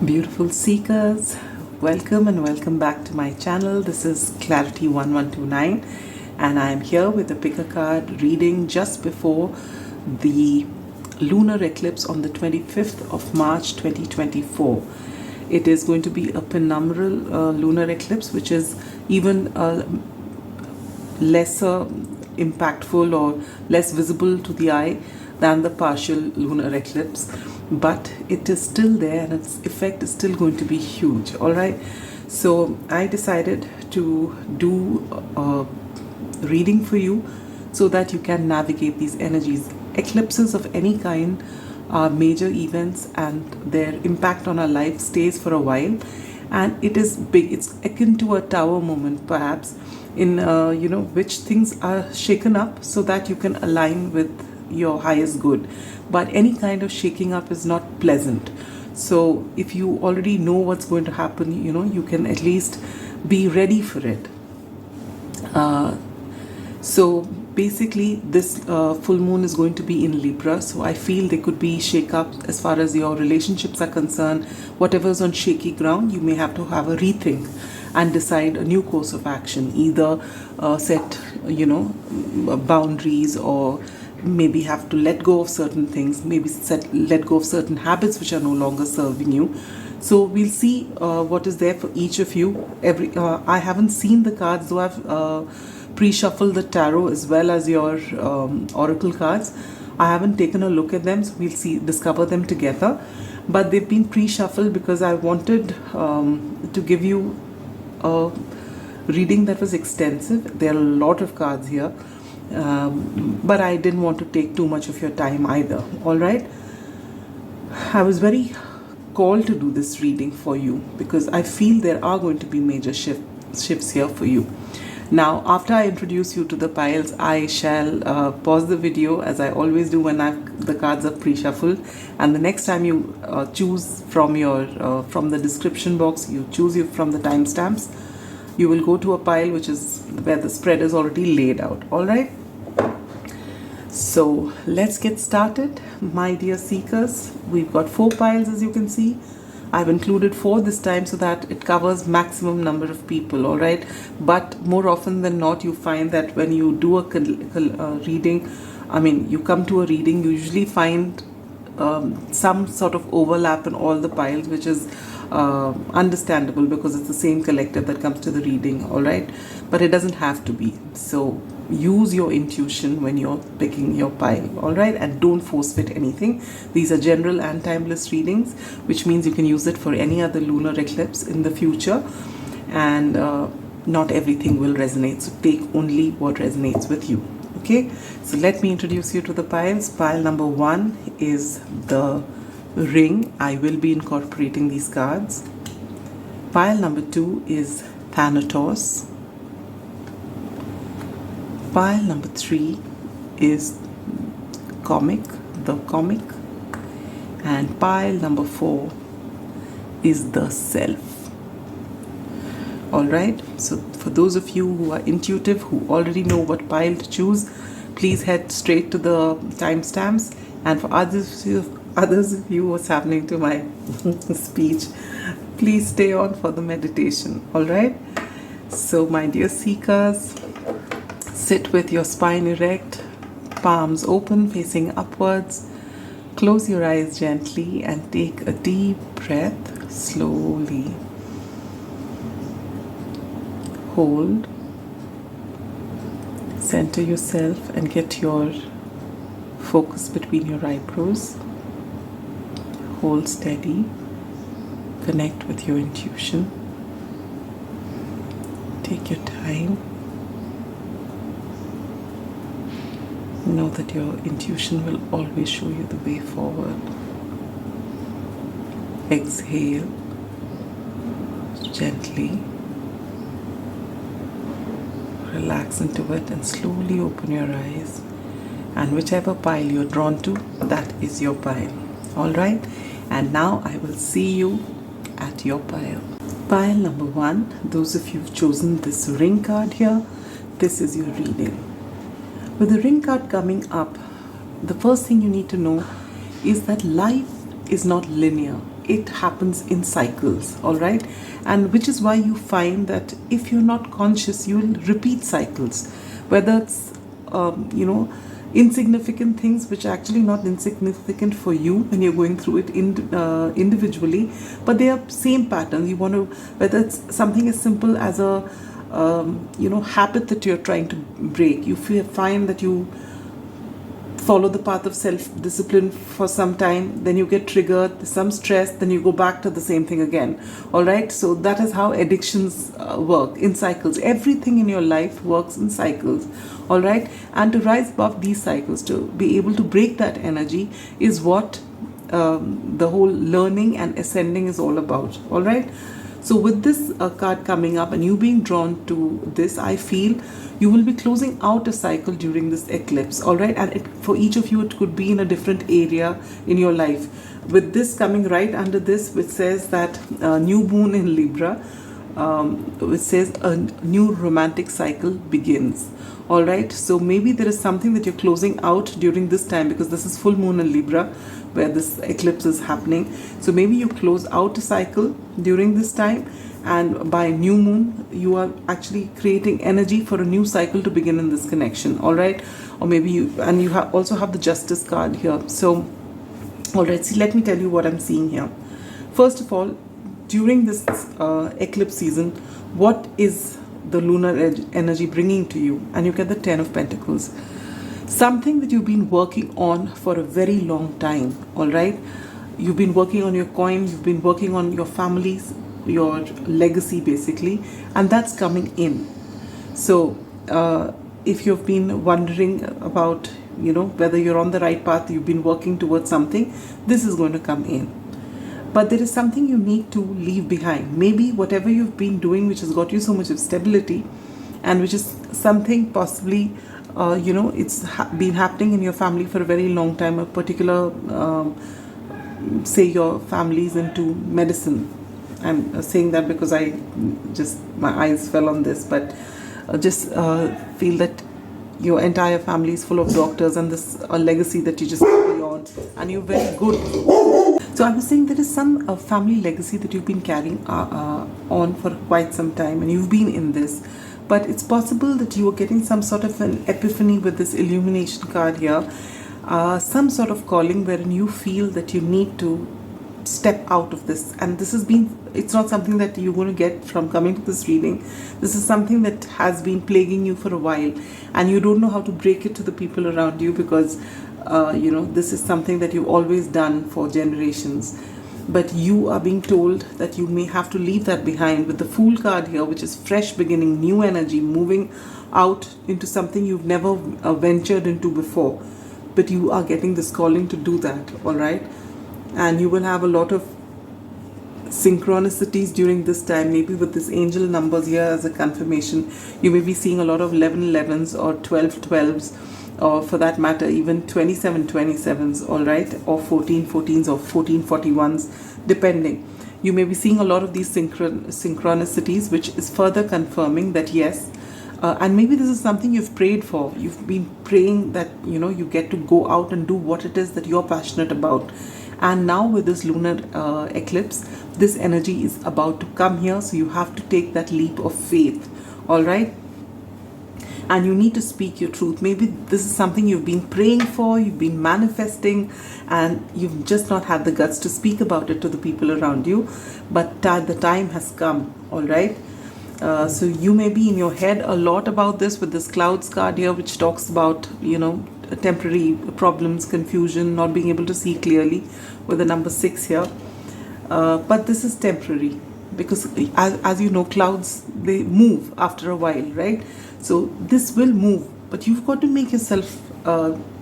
Beautiful seekers, welcome and welcome back to my channel. This is Clarity1129 and I am here with a pick a card reading just before the lunar eclipse on the 25th of March 2024. It is going to be a penumbral lunar eclipse, which is even lesser impactful or less visible to the eye than the partial lunar eclipse, but it is still there and its effect is still going to be huge. All right, so I decided to do a reading for you so that you can navigate these energies. Eclipses of any kind are major events and their impact on our life stays for a while, and it is big. It's akin to a tower moment perhaps, in which things are shaken up so that you can align with your highest good. But any kind of shaking up is not pleasant, so if you already know what's going to happen, you can at least be ready for it. So basically this full moon is going to be in Libra, so I feel there could be shake up as far as your relationships are concerned. Whatever's on shaky ground, you may have to have a rethink and decide a new course of action, either set boundaries, or maybe have to let go of certain things, maybe let go of certain habits which are no longer serving you. So we'll see what is there for each of you. I haven't seen the cards, though I've pre-shuffled the tarot as well as your oracle cards. I haven't taken a look at them, so we'll discover them together. But they've been pre-shuffled because I wanted to give you a reading that was extensive. There are a lot of cards here. But I didn't want to take too much of your time either. All right, I was very called to do this reading for you because I feel there are going to be major shifts here for you. Now, after I introduce you to the piles, I shall pause the video, as I always do when the cards are pre-shuffled, and the next time you choose from the description box, you choose from the timestamps, you will go to a pile which is where the spread is already laid out. All right, so let's get started, my dear seekers. We've got 4 piles, as you can see. I've included 4 this time so that it covers maximum number of people. All right, but more often than not, you find that when you do a reading, you come to a reading, you usually find some sort of overlap in all the piles, which is understandable because it's the same collective that comes to the reading. All right, but it doesn't have to be. So use your intuition when you're picking your pile. All right, and don't force fit anything. These are general and timeless readings, which means you can use it for any other lunar eclipse in the future, and not everything will resonate, so take only what resonates with you. Okay, so let me introduce you to the piles. Pile number 1 is the ring. I will be incorporating these cards. Pile number 2 is Thanatos. Pile number 3 is the comic, and pile number 4 is the self. All right, so for those of you who are intuitive, who already know what pile to choose, please head straight to the timestamps. And for others of you, what's happening to my speech, please stay on for the meditation. All right, so my dear seekers, sit with your spine erect, palms open, facing upwards. Close your eyes gently and take a deep breath slowly. Hold, center yourself and get your focus between your eyebrows. Hold steady, connect with your intuition. Take your time. Know that your intuition will always show you the way forward. Exhale gently. Relax into it and slowly open your eyes. And whichever pile you're drawn to, that is your pile. All right, and now I will see you at your pile. Pile number 1, those of you who've chosen this ring card here, this is your reading. With the ring card coming up, the first thing you need to know is that life is not linear. it happens in cycles, all right? And which is why you find that if you're not conscious, you will repeat cycles, whether it's insignificant things which are actually not insignificant for you when you're going through it individually, but they are same patterns. You want to, whether it's something as simple as a habit that you're trying to break, you find that you follow the path of self-discipline for some time, then you get triggered, some stress, then you go back to the same thing again. All right, so that is how addictions work, in cycles. Everything in your life works in cycles. All right, and to rise above these cycles, to be able to break that energy, is what the whole learning and ascending is all about. All right, so with this card coming up and you being drawn to this, I feel you will be closing out a cycle during this eclipse. All right, and for each of you, it could be in a different area in your life. With this coming right under this, which says that new moon in Libra, which says a new romantic cycle begins. All right, so maybe there is something that you're closing out during this time, because this is full moon in Libra where this eclipse is happening. So maybe you close out a cycle during this time, and by new moon you are actually creating energy for a new cycle to begin in this connection. All right, or maybe you also have the Justice card here. So all right, see, let me tell you what I'm seeing here. First of all, during this eclipse season, what is the lunar energy bringing to you? And you get the 10 of Pentacles, something that you've been working on for a very long time. All right, you've been working on your coin, you've been working on your families, your legacy basically, and that's coming in. So if you've been wondering about whether you're on the right path, you've been working towards something, this is going to come in. But there is something you need to leave behind. Maybe whatever you've been doing, which has got you so much of stability, and which is something possibly it's been happening in your family for a very long time. A particular say your family is into medicine. I'm saying that because my eyes fell on this, but feel that your entire family is full of doctors, and this a legacy that you just carry on, and you're very good. So I was saying there is some family legacy that you've been carrying on for quite some time, and you've been in this. But it's possible that you are getting some sort of an epiphany with this illumination card here, some sort of calling wherein you feel that you need to step out of this. And it's not something that you're going to get from coming to this reading. This is something that has been plaguing you for a while, and you don't know how to break it to the people around you, because this is something that you've always done for generations. But you are being told that you may have to leave that behind, with the Fool card here, which is fresh beginning, new energy, moving out into something you've never ventured into before. But you are getting this calling to do that. All right, and you will have a lot of synchronicities during this time, maybe with this angel numbers here as a confirmation. You may be seeing a lot of 1111s or 1212s, or for that matter even 2727s, all right, or 1414s or 1441s, depending. You may be seeing a lot of these synchronicities, which is further confirming that yes, and maybe this is something you've prayed for. You've been praying that you get to go out and do what it is that you're passionate about. And now with this lunar eclipse, this energy is about to come here, so you have to take that leap of faith. All right, and you need to speak your truth. Maybe this is something you've been praying for, you've been manifesting, and you've just not had the guts to speak about it to the people around you. But the time has come. All right, so you may be in your head a lot about this, with this Clouds card here, which talks about temporary problems, confusion, not being able to see clearly, with the number 6 here. But this is temporary, because as you know, clouds, they move after a while, right? So this will move, but you've got to make yourself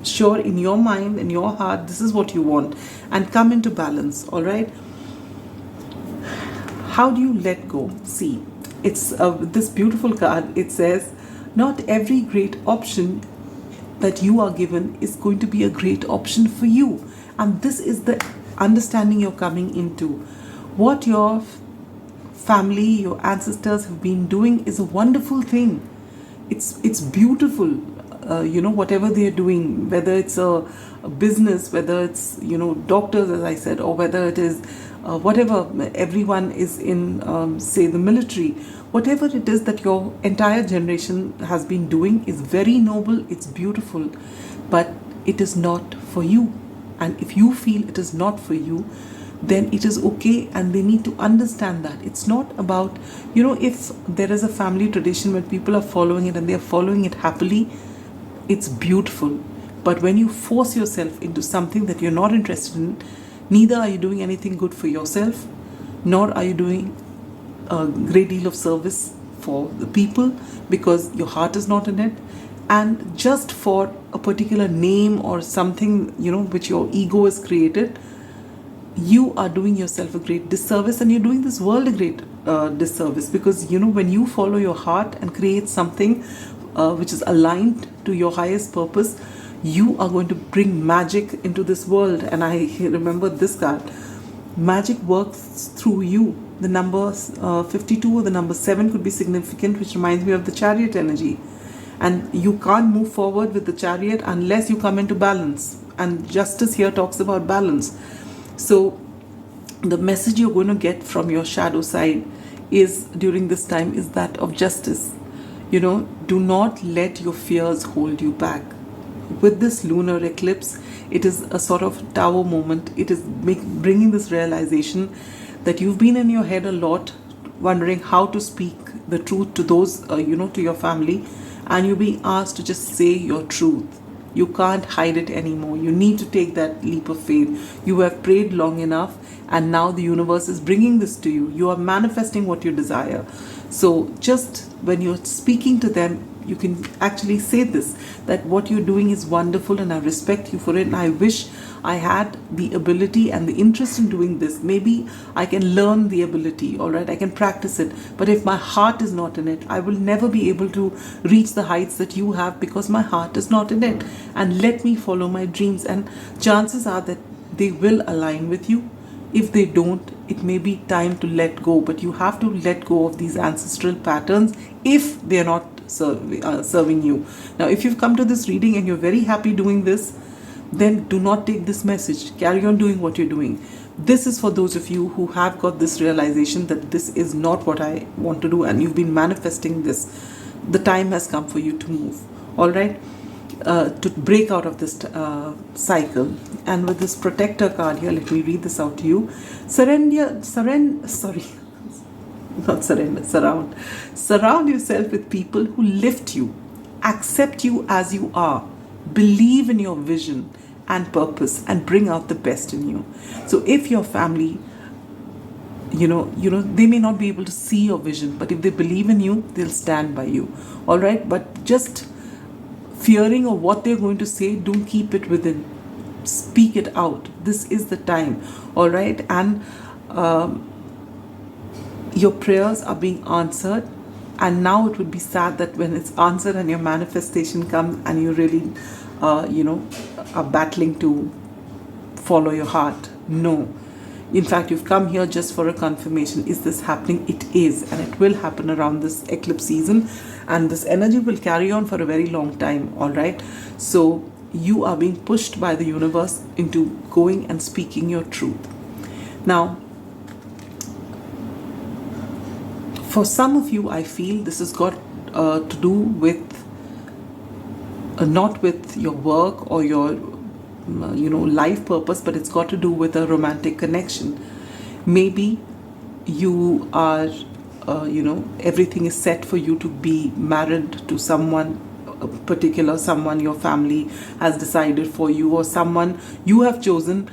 sure in your mind, in your heart, this is what you want, and come into balance. All right, how do you let go? See, it's this beautiful card. It says, not every great option that you are given is going to be a great option for you. And this is the understanding you're coming into. What your family, your ancestors have been doing is a wonderful thing. It's beautiful. Whatever they're doing, whether it's a business, whether it's doctors, as I said, or whether it is whatever, everyone is in, say, the military. Whatever it is that your entire generation has been doing is very noble, it's beautiful, but it is not for you. And if you feel it is not for you, then it is okay, and they need to understand that. It's not about, if there is a family tradition where people are following it and they are following it happily, it's beautiful. But when you force yourself into something that you're not interested in, neither are you doing anything good for yourself, nor are you doing a great deal of service for the people, because your heart is not in it. And just for a particular name or something, which your ego has created, you are doing yourself a great disservice, and you're doing this world a great disservice. Because when you follow your heart and create something which is aligned to your highest purpose, you are going to bring magic into this world. And I remember this card: magic works through you. The number 52 or the number 7 could be significant, which reminds me of the Chariot energy. And you can't move forward with the Chariot unless you come into balance. And Justice here talks about balance. So the message you're going to get from your shadow side is, during this time, is that of justice. Do not let your fears hold you back. With this lunar eclipse, it is a sort of tower moment. It is bringing this realization that you've been in your head a lot, wondering how to speak the truth to those, to your family, and you're being asked to just say your truth. You can't hide it anymore. You need to take that leap of faith. You have prayed long enough, and now the universe is bringing this to you. You are manifesting what you desire. So just when you're speaking to them, you can actually say this, that what you're doing is wonderful, and I respect you for it, and I wish I had the ability and the interest in doing this. Maybe I can learn the ability, all right, I can practice it, but if my heart is not in it, I will never be able to reach the heights that you have, because my heart is not in it. And let me follow my dreams, and chances are that they will align with you. If they don't, it may be time to let go, but you have to let go of these ancestral patterns if they are not serving you. Now, if you've come to this reading and you're very happy doing this, then do not take this message. Carry on doing what you're doing. This is for those of you who have got this realization that this is not what I want to do, and you've been manifesting this. The time has come for you to move, all right, to break out of this cycle. And with this protector card here, let me read this out to you. Surround yourself with people who lift you, accept you as you are, believe in your vision and purpose, and bring out the best in you. So if your family, they may not be able to see your vision, but if they believe in you, they'll stand by you, all right? But just fearing of what they're going to say, don't keep it within. Speak it out. This is the time, all right? And your prayers are being answered, and now it would be sad that when it's answered and your manifestation comes and you really are battling to follow your heart. No, in fact, you've come here just for a confirmation. Is this happening? It is, and it will happen around this eclipse season, and this energy will carry on for a very long time, all right? So you are being pushed by the universe into going and speaking your truth. Now, for some of you, I feel this has got to do with not with your work or your life purpose, but it's got to do with a romantic connection. Maybe you are everything is set for you to be married to someone, a particular someone your family has decided for you, or someone you have chosen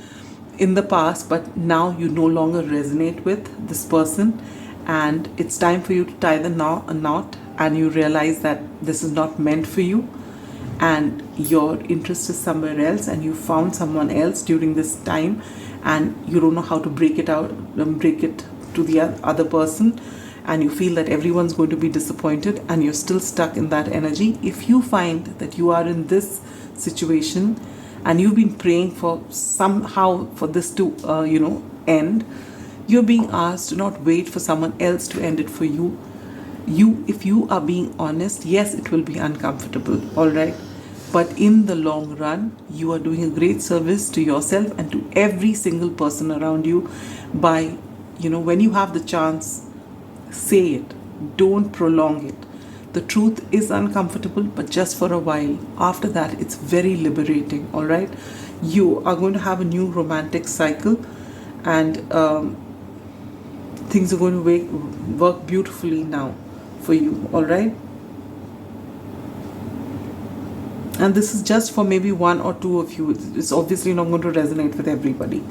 in the past, but now you no longer resonate with this person, and it's time for you to tie the knot, and you realize that this is not meant for you, and your interest is somewhere else, and you found someone else during this time, and you don't know how to break it to the other person, and you feel that everyone's going to be disappointed, and you're still stuck in that energy. If you find that you are in this situation and you've been praying for somehow for this to end, you're being asked to not wait for someone else to end it for you. If you are being honest, yes, it will be uncomfortable, all right? but in the long run, you are doing a great service to yourself and to every single person around you by, when you have the chance, say it. Don't prolong it. The truth is uncomfortable, but just for a while. After that, it's very liberating, all right? You are going to have a new romantic cycle, and things are going to work beautifully now for you, all right? And this is just for maybe one or two of you. It's obviously not going to resonate with everybody.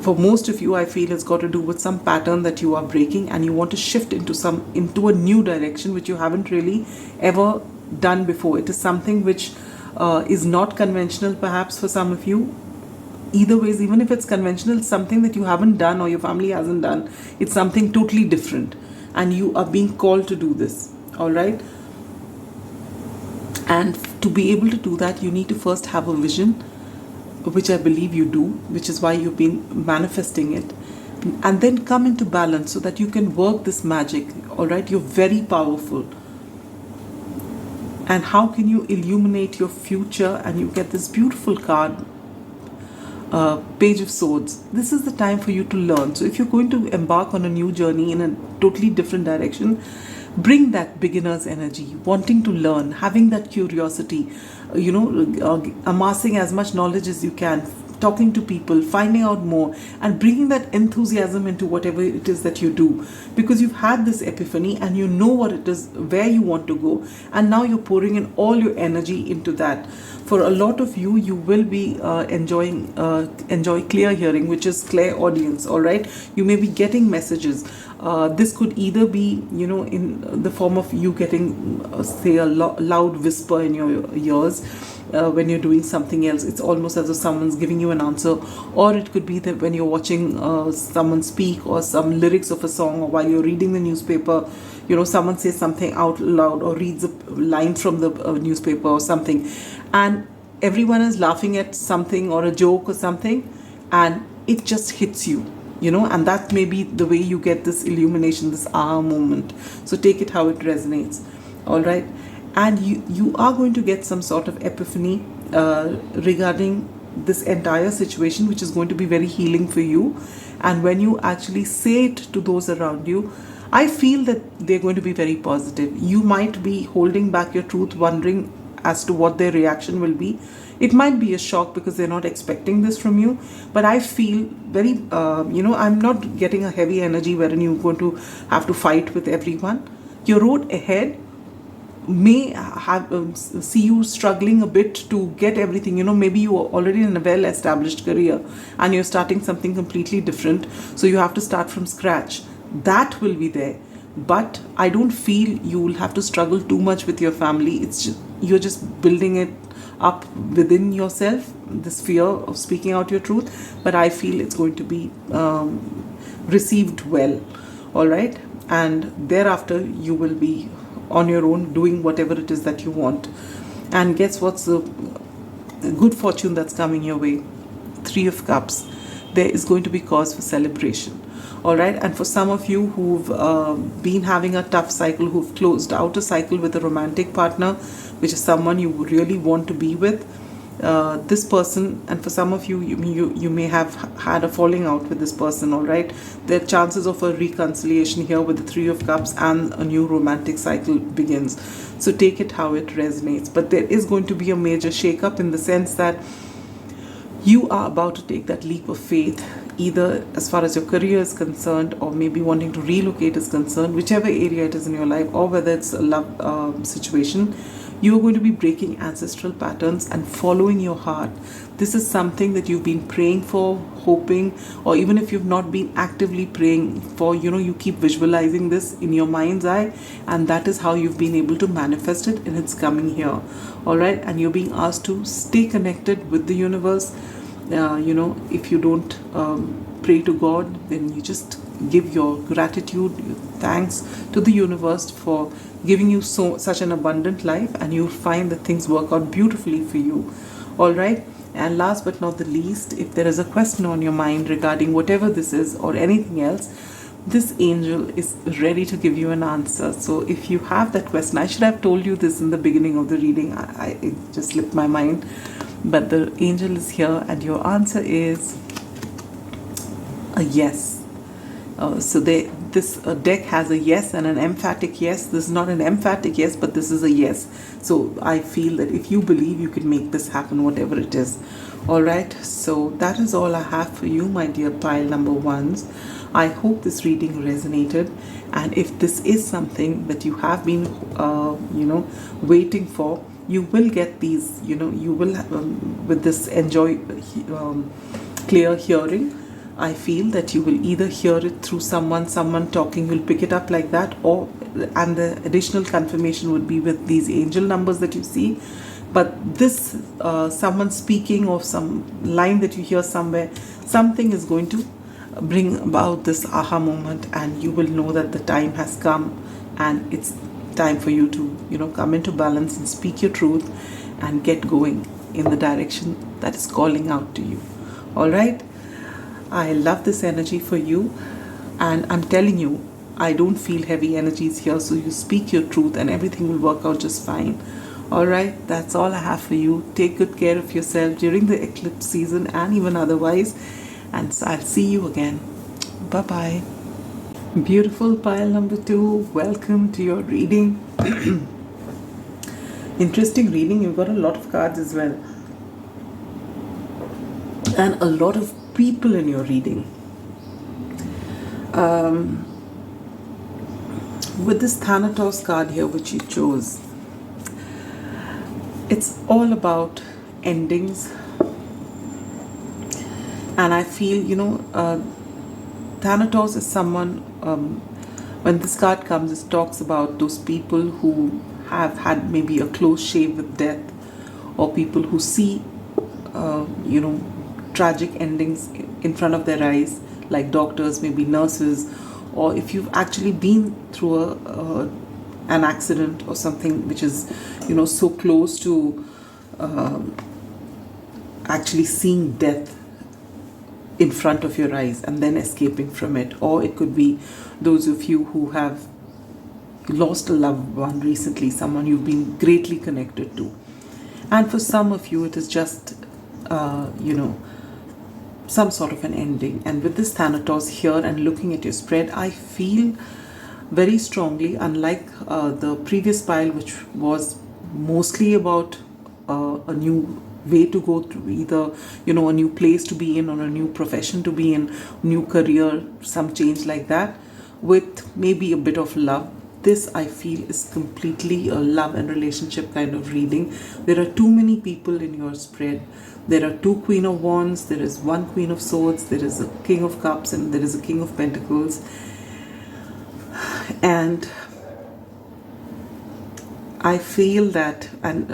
For most of you, I feel it's got to do with some pattern that you are breaking, and you want to shift into a new direction which you haven't really ever done before. It is something which is not conventional, perhaps, for some of you. Either ways, even if it's conventional, it's something that you haven't done or your family hasn't done. It's something totally different, and you are being called to do this, all right? And to be able to do that, you need to first have a vision, which I believe you do, which is why you've been manifesting it, and then come into balance so that you can work this magic, all right? You're very powerful. And how can you illuminate your future? And you get this beautiful card, Page of Swords. This is the time for you to learn. So if you're going to embark on a new journey in a totally different direction, bring that beginner's energy, wanting to learn, having that curiosity, amassing as much knowledge as you can, talking to people, finding out more, and bringing that enthusiasm into whatever it is that you do, because you've had this epiphany and you know what it is, where you want to go, and now you're pouring in all your energy into that. For a lot of you, you will be enjoy clear hearing, which is clairaudience, all right? You may be getting messages. This could either be, in the form of you getting, say, a loud whisper in your ears when you're doing something else. It's almost as if someone's giving you an answer. Or it could be that when you're watching someone speak, or some lyrics of a song, or while you're reading the newspaper, someone says something out loud or reads a line from the newspaper or something, and everyone is laughing at something or a joke or something, and it just hits you. And that may be the way you get this illumination, this aha moment. So take it how it resonates, all right? And you are going to get some sort of epiphany regarding this entire situation, which is going to be very healing for you. And when you actually say it to those around you, I feel that they're going to be very positive. You might be holding back your truth, wondering as to what their reaction will be. It might be a shock because they're not expecting this from you. But I feel very, I'm not getting a heavy energy wherein you're going to have to fight with everyone. Your road ahead may have see you struggling a bit to get everything. Maybe you are already in a well-established career and you're starting something completely different. So you have to start from scratch. That will be there. But I don't feel you will have to struggle too much with your family. It's just, you're just building it up within yourself, this fear of speaking out your truth. But I feel it's going to be received well, all right? And thereafter, you will be on your own doing whatever it is that you want. And guess what's the good fortune that's coming your way? 3 of Cups. There is going to be cause for celebration. All right, and for some of you who've been having a tough cycle, who've closed out a cycle with a romantic partner, which is someone you really want to be with, this person, and for some of you, you may have had a falling out with this person, all right? There are chances of a reconciliation here with the 3 of Cups, and a new romantic cycle begins. So take it how it resonates. But there is going to be a major shake-up in the sense that you are about to take that leap of faith, either as far as your career is concerned, or maybe wanting to relocate is concerned, whichever area it is in your life, or whether it's a love situation. You are going to be breaking ancestral patterns and following your heart. This is something that you've been praying for, hoping, or even if you've not been actively praying for, you keep visualizing this in your mind's eye, and that is how you've been able to manifest it, and it's coming here. All right, and you're being asked to stay connected with the universe. If you don't pray to God, then you just give your gratitude, your thanks to the universe for giving you such an abundant life, and you'll find that things work out beautifully for you. All right, and last but not the least, if there is a question on your mind regarding whatever this is or anything else, this angel is ready to give you an answer. So if you have that question, I should have told you this in the beginning of the reading. It just slipped my mind. But the angel is here and your answer is a yes. This deck has a yes and an emphatic yes. This is not an emphatic yes, but this is a yes. So I feel that if you believe, you can make this happen, whatever it is. All right. So that is all I have for you, my dear pile number ones. I hope this reading resonated. And if this is something that you have been, waiting for, you will get these, you will, with this clear hearing, I feel that you will either hear it through someone talking, you'll pick it up like that, and the additional confirmation would be with these angel numbers that you see. But this, someone speaking or some line that you hear somewhere, something is going to bring about this aha moment, and you will know that the time has come and it's time for you to, come into balance and speak your truth and get going in the direction that is calling out to you. All right. I love this energy for you, and I'm telling you, I don't feel heavy energies here, so you speak your truth and everything will work out just fine. Alright, that's all I have for you. Take good care of yourself during the eclipse season and even otherwise, and so I'll see you again. Bye-bye. Beautiful pile number 2, welcome to your reading. Interesting reading. You've got a lot of cards as well, and a lot of people in your reading. With this Thanatos card here which you chose, it's all about endings, and I feel Thanatos is someone, when this card comes, it talks about those people who have had maybe a close shave with death, or people who see tragic endings in front of their eyes, like doctors, maybe nurses, or if you've actually been through an accident or something which is so close to actually seeing death in front of your eyes and then escaping from it. Or it could be those of you who have lost a loved one recently, someone you've been greatly connected to, and for some of you it is just some sort of an ending. And with this Thanatos here and looking at your spread, I feel very strongly, unlike the previous pile, which was mostly about a new way to go through, either a new place to be in, or a new profession to be in, new career, some change like that, with maybe a bit of love. This, I feel, is completely a love and relationship kind of reading. There are too many people in your spread. There are 2 Queen of Wands, there is 1 Queen of Swords, there is a King of Cups, and there is a King of Pentacles. And I feel that, and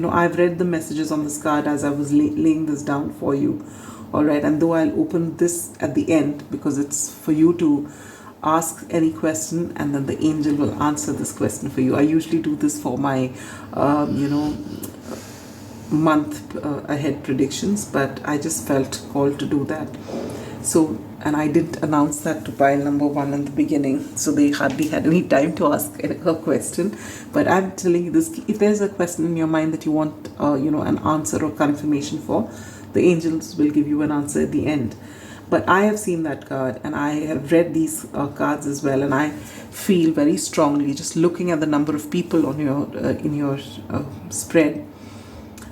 I've read the messages on this card as I was laying this down for you. All right, and though I'll open this at the end because it's for you to ask any question, and then the angel will answer this question for you. I usually do this for my month ahead predictions, but I just felt called to do that. So, and I didn't announce that to pile number 1 in the beginning, so they hardly had any time to ask a question. But I'm telling you this: if there's a question in your mind that you want an answer or confirmation for, the angels will give you an answer at the end. But I have seen that card, and I have read these cards as well, and I feel very strongly, just looking at the number of people on your in your spread,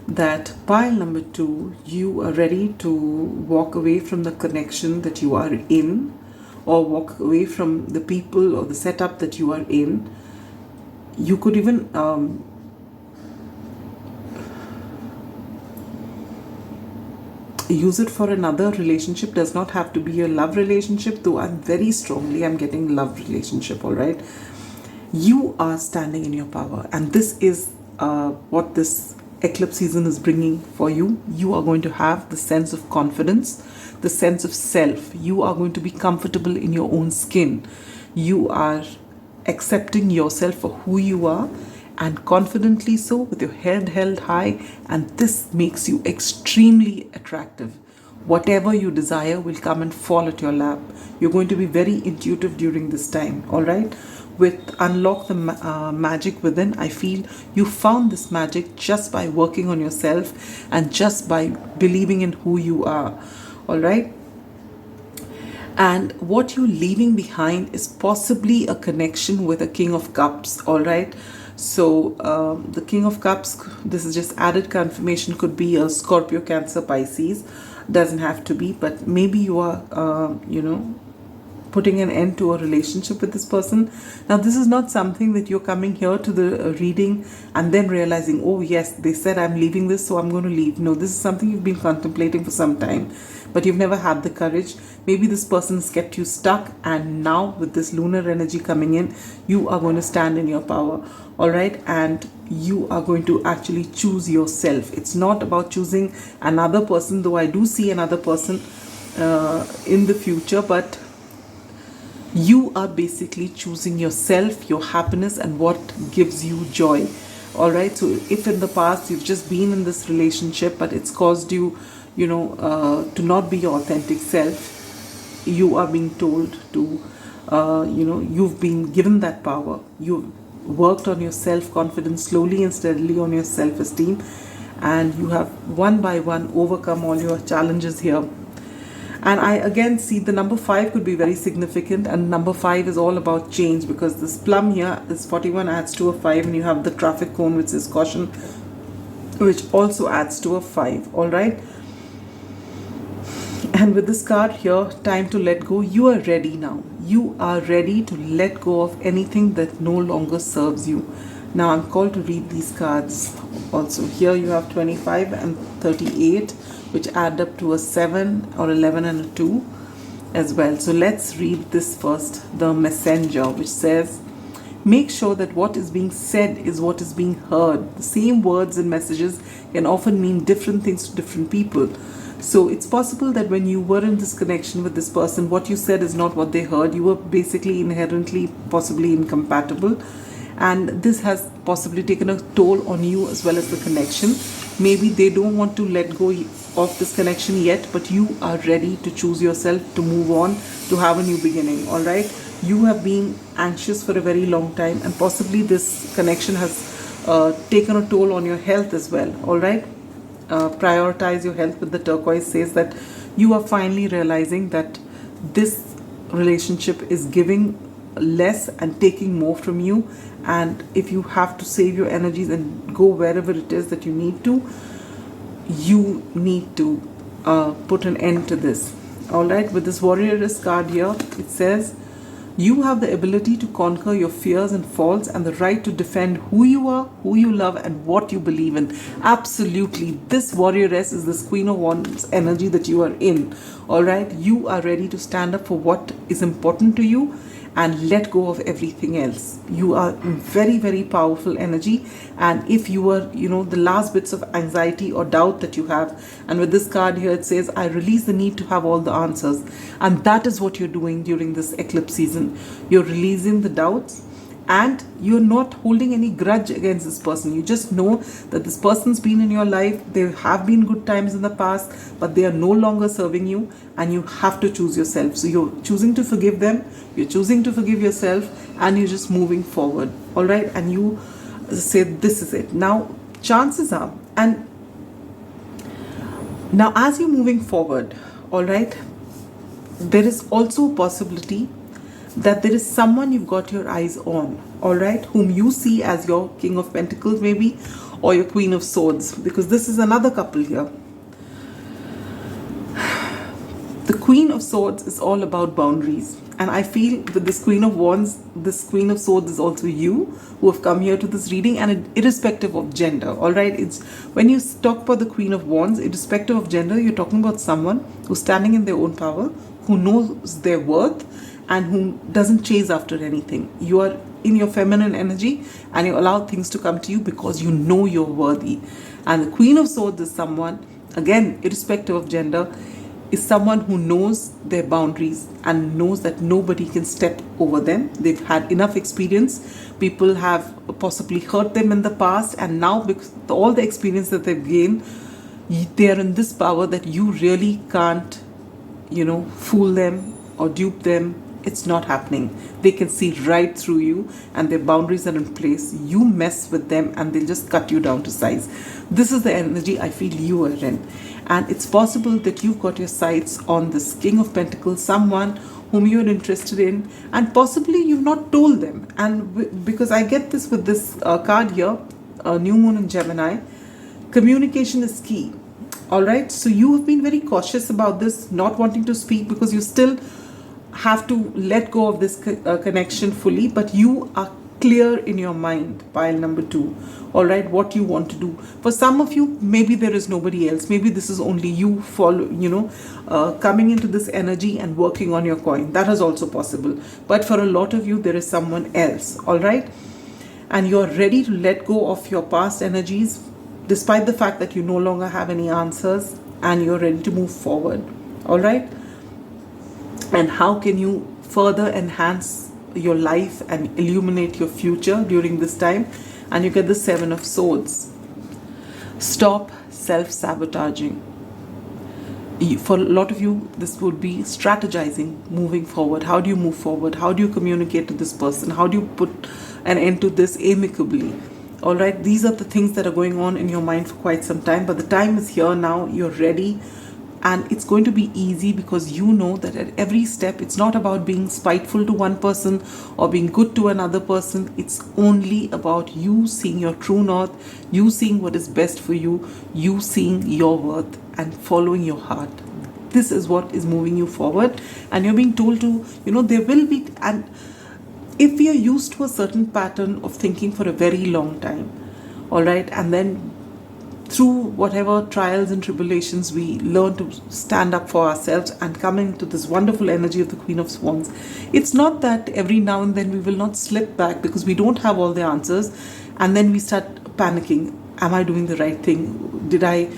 that pile number 2, you are ready to walk away from the connection that you are in, or walk away from the people or the setup that you are in. You could even use it for another relationship. Does not have to be a love relationship, though I'm getting love relationship. All right, you are standing in your power, and this is what this eclipse season is bringing for you. You are going to have the sense of confidence, the sense of self. You are going to be comfortable in your own skin. You are accepting yourself for who you are, and confidently so, with your head held high, and this makes you extremely attractive. whatever you desire will come and fall at your lap. You're going to be very intuitive during this time, all right? With Unlock the Magic Within, I feel you found this magic just by working on yourself and just by believing in who you are, all right? And what you're leaving behind is possibly a connection with a King of Cups, all right? So the King of Cups, this is just added confirmation, could be a Scorpio, Cancer, Pisces. Doesn't have to be, but maybe you are, putting an end to a relationship with this person. Now, this is not something that you're coming here to the reading and then realizing, oh yes, they said I'm leaving this, so I'm going to leave. No, this is something you've been contemplating for some time, but you've never had the courage. Maybe this person has kept you stuck, and now with this lunar energy coming in, you are going to stand in your power, all right? And you are going to actually choose yourself. It's not about choosing another person, though I do see another person in the future, but you are basically choosing yourself, your happiness, and what gives you joy, all right? So if in the past you've just been in this relationship but it's caused you, to not be your authentic self, you are being told to, you've been given that power. You've worked on your self-confidence slowly and steadily, on your self-esteem, and you have one by one overcome all your challenges here. And I again see the number 5 could be very significant, and number 5 is all about change, because this plum here is 41 adds to a 5, and you have the traffic cone which is caution, which also adds to a 5, all right? And with this card here, time to let go, you are ready now. You are ready to let go of anything that no longer serves you. Now I'm called to read these cards also. Here you have 25 and 38, which add up to a 7 or 11 and a 2 as well. So let's read this first. The Messenger, which says, make sure that what is being said is what is being heard. The same words and messages can often mean different things to different people. So it's possible that when you were in this connection with this person, what you said is not what they heard. You were basically inherently possibly incompatible, and this has possibly taken a toll on you as well as the connection. Maybe they don't want to let go of this connection yet, but you are ready to choose yourself, to move on, to have a new beginning, all right? You have been anxious for a very long time, and possibly this connection has taken a toll on your health as well, all right? Prioritize your health with the turquoise says that you are finally realizing that this relationship is giving less and taking more from you, and if you have to save your energies and go wherever it is that you need to, you need to put an end to this, all right? With this Warrioress card here, it says you have the ability to conquer your fears and faults, and the right to defend who you are, who you love, and what you believe in. Absolutely, this Warrioress is this Queen of Wands energy that you are in, all right? You are ready to stand up for what is important to you and let go of everything else. You are very, very powerful energy, and if you are, the last bits of anxiety or doubt that you have, and with this card here it says, I release the need to have all the answers, and that is what you're doing during this eclipse season. You're releasing the doubts, and you're not holding any grudge against this person. You just know that this person's been in your life. There have been good times in the past, but they are no longer serving you, and you have to choose yourself. So you're choosing to forgive them, you're choosing to forgive yourself, and you're just moving forward, all right? And you say, this is it. Now, chances are, and now as you're moving forward, all right, there is also a possibility that there is someone you've got your eyes on, all right, whom you see as your King of Pentacles maybe, or your Queen of Swords, because this is another couple here. The Queen of Swords is all about boundaries, and I feel with this Queen of Wands, this Queen of Swords is also you who have come here to this reading, and irrespective of gender, all right? It's when you talk about the Queen of Wands, irrespective of gender, you're talking about someone who's standing in their own power, who knows their worth, and who doesn't chase after anything. You are in your feminine energy, and you allow things to come to you because you know you're worthy. And the Queen of Swords is someone, again, irrespective of gender, is someone who knows their boundaries and knows that nobody can step over them. They've had enough experience. People have possibly hurt them in the past, and now because all the experience that they've gained, They are in this power that you really can't, fool them or dupe them. It's not happening. They can see right through you, and their boundaries are in place. You mess with them and they'll just cut you down to size. This is the energy I feel you are in. And it's possible that you've got your sights on this King of Pentacles, someone whom you're interested in, and possibly you've not told them. And because I get this with this card here, New Moon in Gemini, communication is key. All right, so you have been very cautious about this, not wanting to speak because you still have to let go of this connection fully, but you are clear in your mind, pile number 2. All right, what you want to do. For some of you, maybe there is nobody else. Maybe this is only you coming into this energy and working on your coin. That is also possible. But for a lot of you, there is someone else. All right, and you're ready to let go of your past energies, despite the fact that you no longer have any answers, and you're ready to move forward. All right. And how can you further enhance your life and illuminate your future during this time? And you get the 7 of Swords. Stop self-sabotaging. For a lot of you, this would be strategizing, moving forward. How do you move forward? How do you communicate to this person? How do you put an end to this amicably? All right, these are the things that are going on in your mind for quite some time, but the time is here now. You're ready. And it's going to be easy because you know that at every step, it's not about being spiteful to one person or being good to another person. It's only about you seeing your true north, you seeing what is best for you, you seeing your worth and following your heart. This is what is moving you forward. And you're being told to, there will be, and if we are used to a certain pattern of thinking for a very long time, all right, and then through whatever trials and tribulations, we learn to stand up for ourselves and come into this wonderful energy of the Queen of Swords. It's not that every now and then we will not slip back because we don't have all the answers, and then we start panicking. Am I doing the right thing? Did I,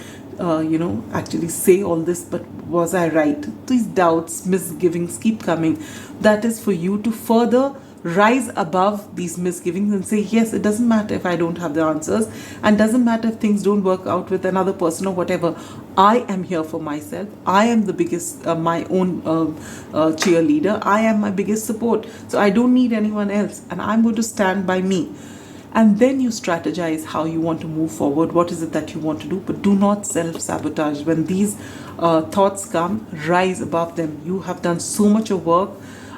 actually say all this, but was I right? These doubts, misgivings keep coming. That is for you to further rise above these misgivings and say, yes, it doesn't matter if I don't have the answers, and doesn't matter if things don't work out with another person or whatever. I am here for myself. I am the biggest, my own cheerleader. I am my biggest support. So I don't need anyone else, and I'm going to stand by me. And then you strategize how you want to move forward. What is it that you want to do? But do not self-sabotage. When these thoughts come, rise above them. You have done so much of work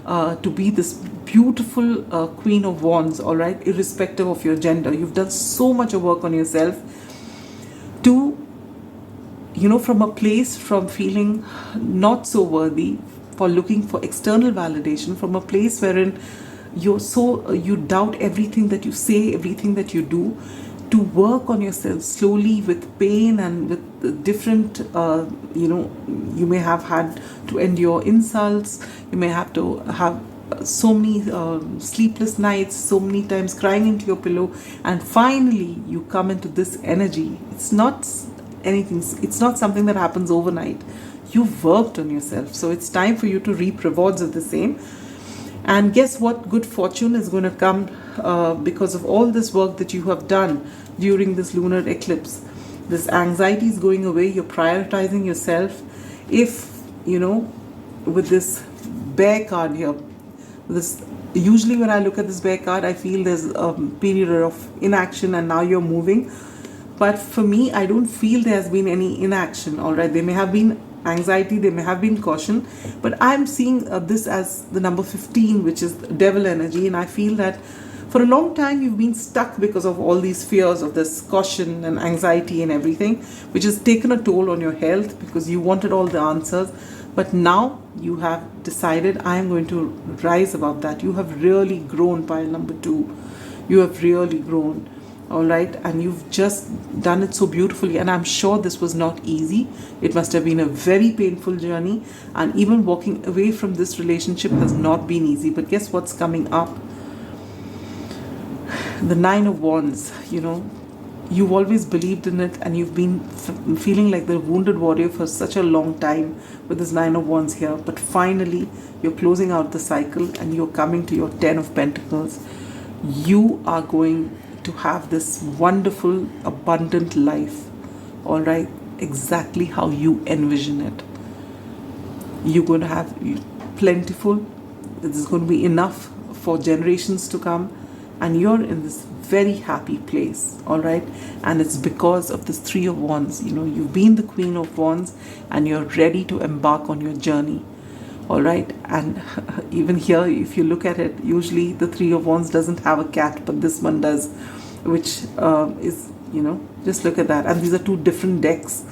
to be this beautiful Queen of Wands, all right, irrespective of your gender. You've done so much of work on yourself to, from a place from feeling not so worthy, for looking for external validation, from a place wherein you doubt everything that you say, everything that you do, to work on yourself slowly with pain and with different, you may have had to endure insults, you may have to have so many sleepless nights, so many times crying into your pillow, and finally you come into this energy. It's not anything, it's not something that happens overnight. You've worked on yourself, so it's time for you to reap rewards of the same. And guess what? Good fortune is going to come because of all this work that you have done during this lunar eclipse. This anxiety is going away. You're prioritizing yourself. If, with this bear card here, usually when I look at this bear card, I feel there's a period of inaction and now you're moving. But for me, I don't feel there has been any inaction. All right, there may have been anxiety, there may have been caution, but I'm seeing this as the number 15, which is devil energy, and I feel that for a long time you've been stuck because of all these fears of this caution and anxiety and everything, which has taken a toll on your health because you wanted all the answers. But now you have decided, I am going to rise above that. You have really grown, pile number 2. You have really grown. All right, and you've just done it so beautifully, and I'm sure this was not easy. It must have been a very painful journey, and even walking away from this relationship has not been easy. But guess what's coming up? The 9 of Wands. You've always believed in it, and you've been feeling like the wounded warrior for such a long time with this 9 of Wands here. But finally you're closing out the cycle and you're coming to your 10 of Pentacles. You are going to have this wonderful abundant life. All right, exactly how you envision it. You're going to have plentiful. There's going to be enough for generations to come, and you're in this very happy place, all right? And it's because of this Three of Wands. You know, you've been the Queen of Wands, and you're ready to embark on your journey, all right? And even here, if you look at it, usually the Three of Wands doesn't have a cat, but this one does, which is, you know, just look at that. And these are two different decks.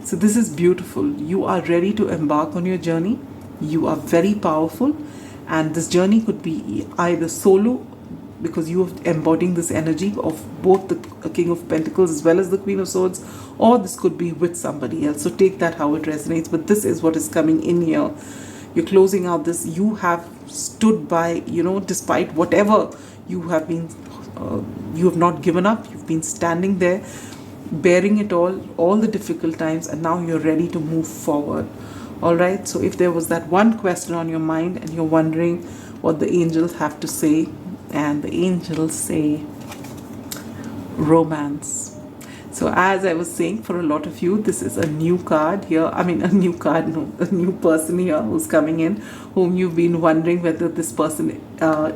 So this is beautiful. You are ready to embark on your journey. You are very powerful, and this journey could be either solo, because you are embodying this energy of both the King of Pentacles as well as the Queen of Swords, or this could be with somebody else. So take that how it resonates, but this is what is coming in here. You're closing out this. You have stood by, you know, despite whatever you have been, you have not given up. You've been standing there, bearing it all the difficult times, and now you're ready to move forward. All right, so if there was that one question on your mind and you're wondering what the angels have to say, and the angels say romance. So as I was saying, for a lot of you, this is a new card here. I mean, a new card, no, a new person here who's coming in, whom you've been wondering whether this person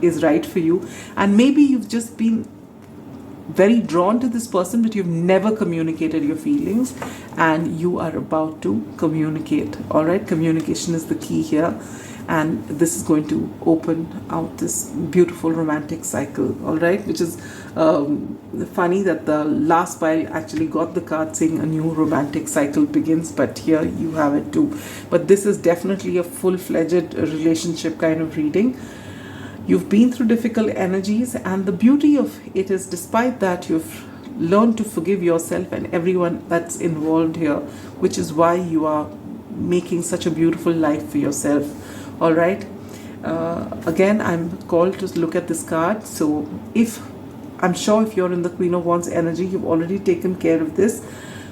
is right for you. And maybe you've just been very drawn to this person, but you've never communicated your feelings, and you are about to communicate. All right, communication is the key here, and this is going to open out this beautiful romantic cycle. All right, which is funny that the last pile actually got the card saying a new romantic cycle begins, but here you have it too. But this is definitely a full-fledged relationship kind of reading. You've been through difficult energies, and the beauty of it is, despite that, you've learned to forgive yourself and everyone that's involved here, which is why you are making such a beautiful life for yourself. All right. Again, I'm called to look at this card. So I'm sure if you're in the Queen of Wands energy, you've already taken care of this.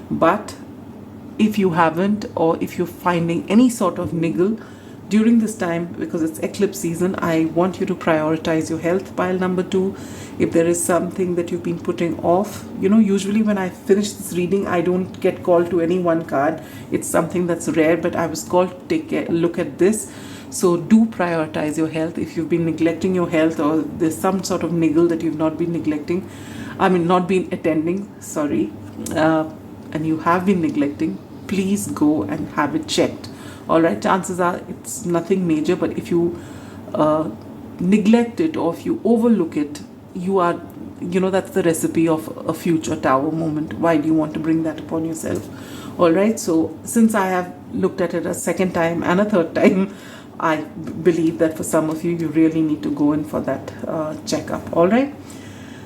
But if you haven't, or if you're finding any sort of niggle during this time, because it's eclipse season, I want you to prioritize your health, pile number 2. If there is something that you've been putting off, you know, usually when I finish this reading, I don't get called to any one card. It's something that's rare, but I was called to take a look at this. So do prioritize your health. If you've been neglecting your health, or there's some sort of niggle that you've not been neglecting, not been attending, sorry, and you have been neglecting, please go and have it checked. All right, chances are it's nothing major, but if you neglect it, or if you overlook it, you are, you know, that's the recipe of a future tower moment. Why do you want to bring that upon yourself? All right, so since I have looked at it a second time and a third time, I believe that for some of you, you really need to go in for that checkup. All right,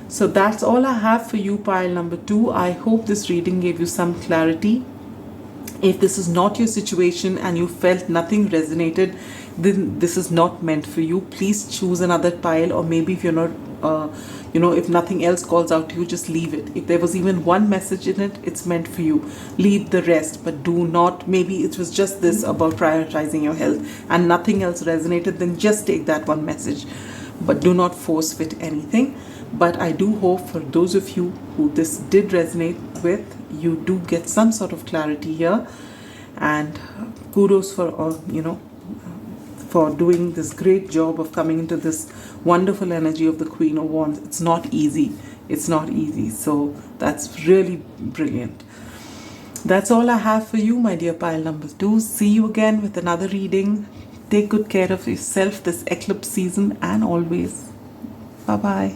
so that's all I have for you, pile number 2. I hope this reading gave you some clarity. If this is not your situation and you felt nothing resonated, then this is not meant for you. Please choose another pile, or maybe if you're not, if nothing else calls out to you, just leave it. If there was even one message in it, it's meant for you. Leave the rest, but do not, maybe it was just this about prioritizing your health and nothing else resonated, then just take that one message, but do not force fit anything. But I do hope for those of you who this did resonate with, you do get some sort of clarity here, and kudos for for doing this great job of coming into this wonderful energy of the Queen of Wands. It's not easy. It's not easy. So that's really brilliant. That's all I have for you, my dear pile number 2. See you again with another reading. Take good care of yourself this eclipse season, and always. Bye-bye.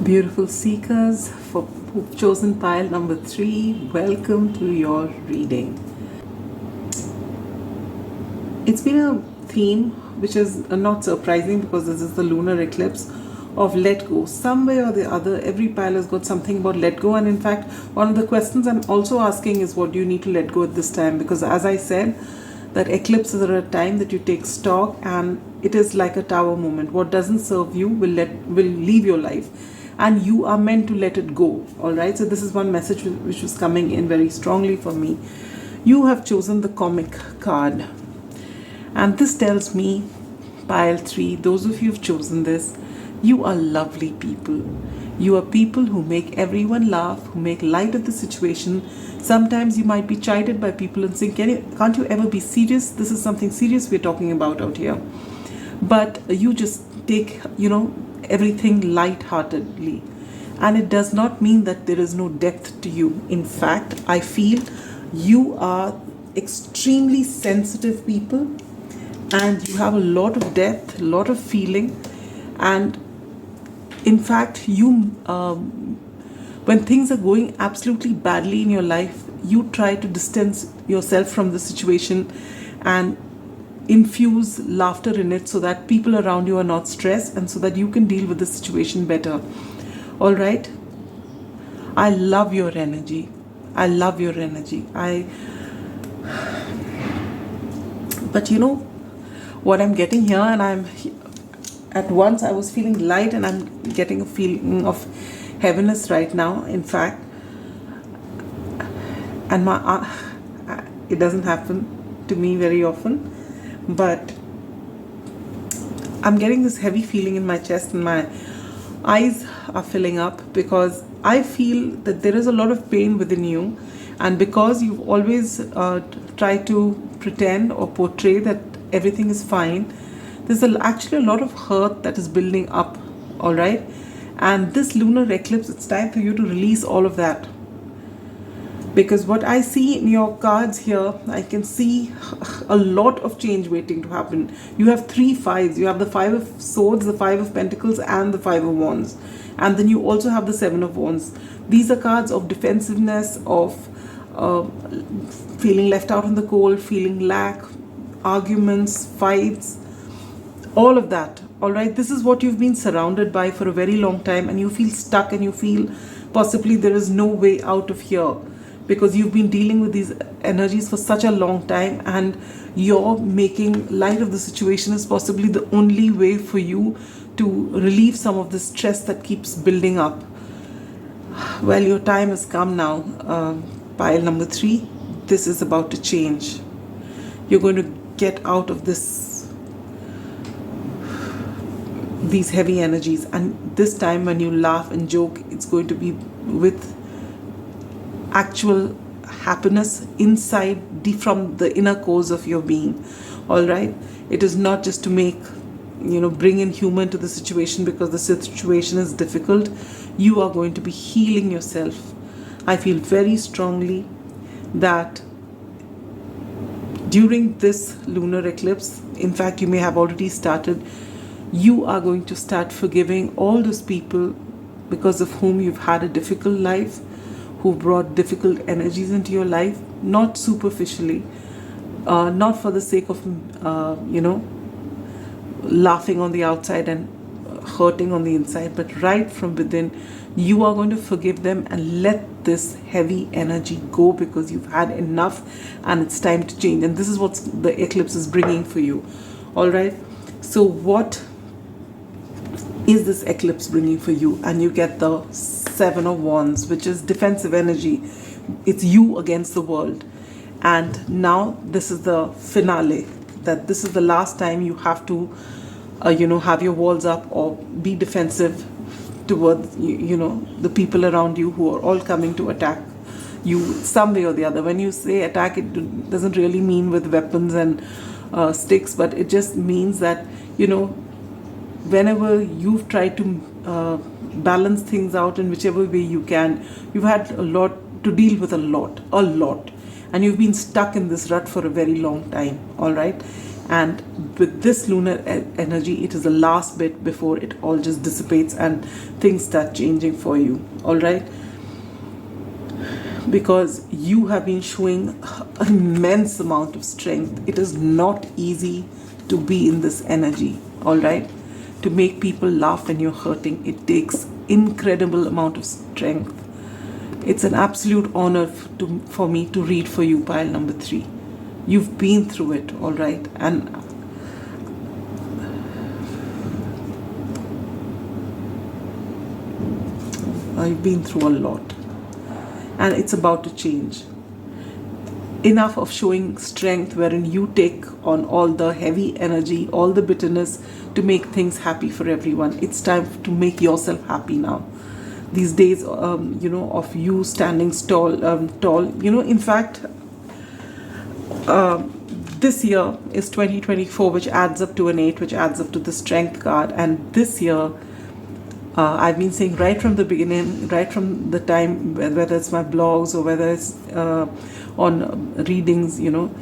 Beautiful seekers who've chosen pile number 3, welcome to your reading. It's been a theme which is not surprising, because this is the lunar eclipse, of let go. Some way or the other, every pile has got something about let go. And in fact, one of the questions I'm also asking is, what do you need to let go at this time? Because as I said, that eclipses are a time that you take stock, and it is like a tower moment. What doesn't serve you will leave your life, and you are meant to let it go. All right, so this is one message which was coming in very strongly for me. You have chosen the comic card, and this tells me, pile 3, those of you who've chosen this, you are lovely people. You are people who make everyone laugh, who make light of the situation. Sometimes you might be chided by people and saying, can't you ever be serious? This is something serious we're talking about out here. But you just take, everything light-heartedly. And it does not mean that there is no depth to you. In fact, I feel you are extremely sensitive people, and you have a lot of depth, a lot of feeling. And in fact, you when things are going absolutely badly in your life, you try to distance yourself from the situation and infuse laughter in it so that people around you are not stressed and so that you can deal with the situation better. All right? I love your energy. I love your energy. But you know what I'm getting here, and at once I was feeling light, and I'm getting a feeling of heaviness right now, in fact. And it doesn't happen to me very often, but I'm getting this heavy feeling in my chest, and my eyes are filling up because I feel that there is a lot of pain within you, and because you've always tried to pretend or portray that everything is fine, there's actually a lot of hurt that is building up. All right? And this lunar eclipse, it's time for you to release all of that. Because what I see in your cards here, I can see a lot of change waiting to happen. You have 3 fives. You have the 5 of swords, the 5 of pentacles, and the 5 of wands. And then you also have the 7 of wands. These are cards of defensiveness, of feeling left out in the cold, feeling lack, arguments, fights, all of that. All right, this is what you've been surrounded by for a very long time, and you feel stuck, and you feel possibly there is no way out of here because you've been dealing with these energies for such a long time, and you're making light of the situation is possibly the only way for you to relieve some of the stress that keeps building up. Well, your time has come now. Pile number 3, this is about to change. You're going to get out of these heavy energies, and this time when you laugh and joke, it's going to be with actual happiness inside, deep from the inner cores of your being. All right, it is not just to make bring in humor into the situation because the situation is difficult. You are going to be healing yourself. I feel very strongly that during this lunar eclipse, in fact you may have already started, you are going to start forgiving all those people because of whom you've had a difficult life, who brought difficult energies into your life, not superficially, not for the sake of laughing on the outside and hurting on the inside, but right from within. You are going to forgive them and let this heavy energy go because you've had enough and it's time to change. And this is what the eclipse is bringing for you. All right. So what is this eclipse bringing for you? And you get the 7 of wands, which is defensive energy. It's you against the world. And now this is the finale, that this is the last time you have to have your walls up or be defensive towards the people around you who are all coming to attack you some way or the other. When you say attack, it doesn't really mean with weapons and sticks, but it just means that whenever you've tried to balance things out in whichever way you can, you've had a lot to deal with, a lot, and you've been stuck in this rut for a very long time. All right, and with this lunar energy, it is the last bit before it all just dissipates and things start changing for you. All right, because you have been showing an immense amount of strength. It is not easy to be in this energy. All right, to make people laugh when you're hurting, it takes incredible amount of strength. It's an absolute honor for me to read for you pile number 3. You've been through it, all right, and I've been through a lot, and it's about to change. Enough of showing strength wherein you take on all the heavy energy, all the bitterness to make things happy for everyone. It's time to make yourself happy now. these days, you know, of you standing tall. You know, in fact, this year is 2024, which adds up to an 8, which adds up to the strength card. And this year, I've been saying right from the beginning, right from the time, whether it's my blogs or whether it's on readings, you know,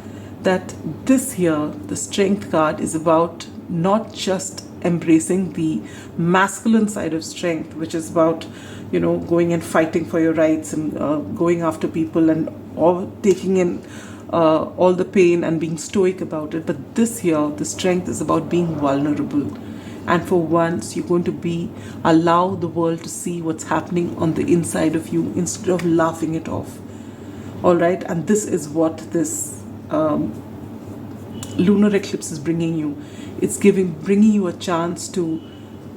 that this year the strength card is about not just embracing the masculine side of strength, which is about, you know, going and fighting for your rights and going after people and all, taking in all the pain and being stoic about it. But this year the strength is about being vulnerable, and for once you're going to allow the world to see what's happening on the inside of you instead of laughing it off. All right, and this is what this lunar eclipse is bringing you. It's bringing you a chance to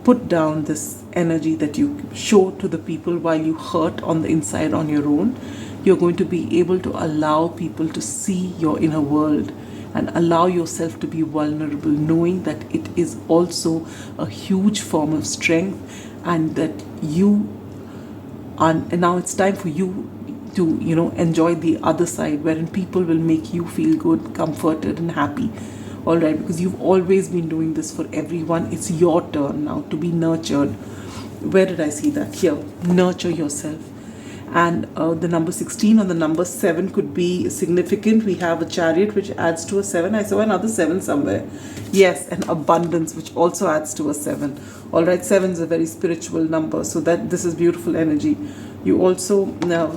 put down this energy that you show to the people while you hurt on the inside on your own. You're going to be able to allow people to see your inner world and allow yourself to be vulnerable, knowing that it is also a huge form of strength, and that you are, and now it's time for you to, you know, enjoy the other side, wherein people will make you feel good, comforted and happy. All right, because you've always been doing this for everyone. It's your turn now to be nurtured. Where did I see that? Here, nurture yourself. And the number 16 or the number 7 could be significant. We have a Chariot, which adds to a 7. I saw another 7 somewhere. Yes, and abundance, which also adds to a 7. All right, 7 is a very spiritual number, so that this is beautiful energy. You also,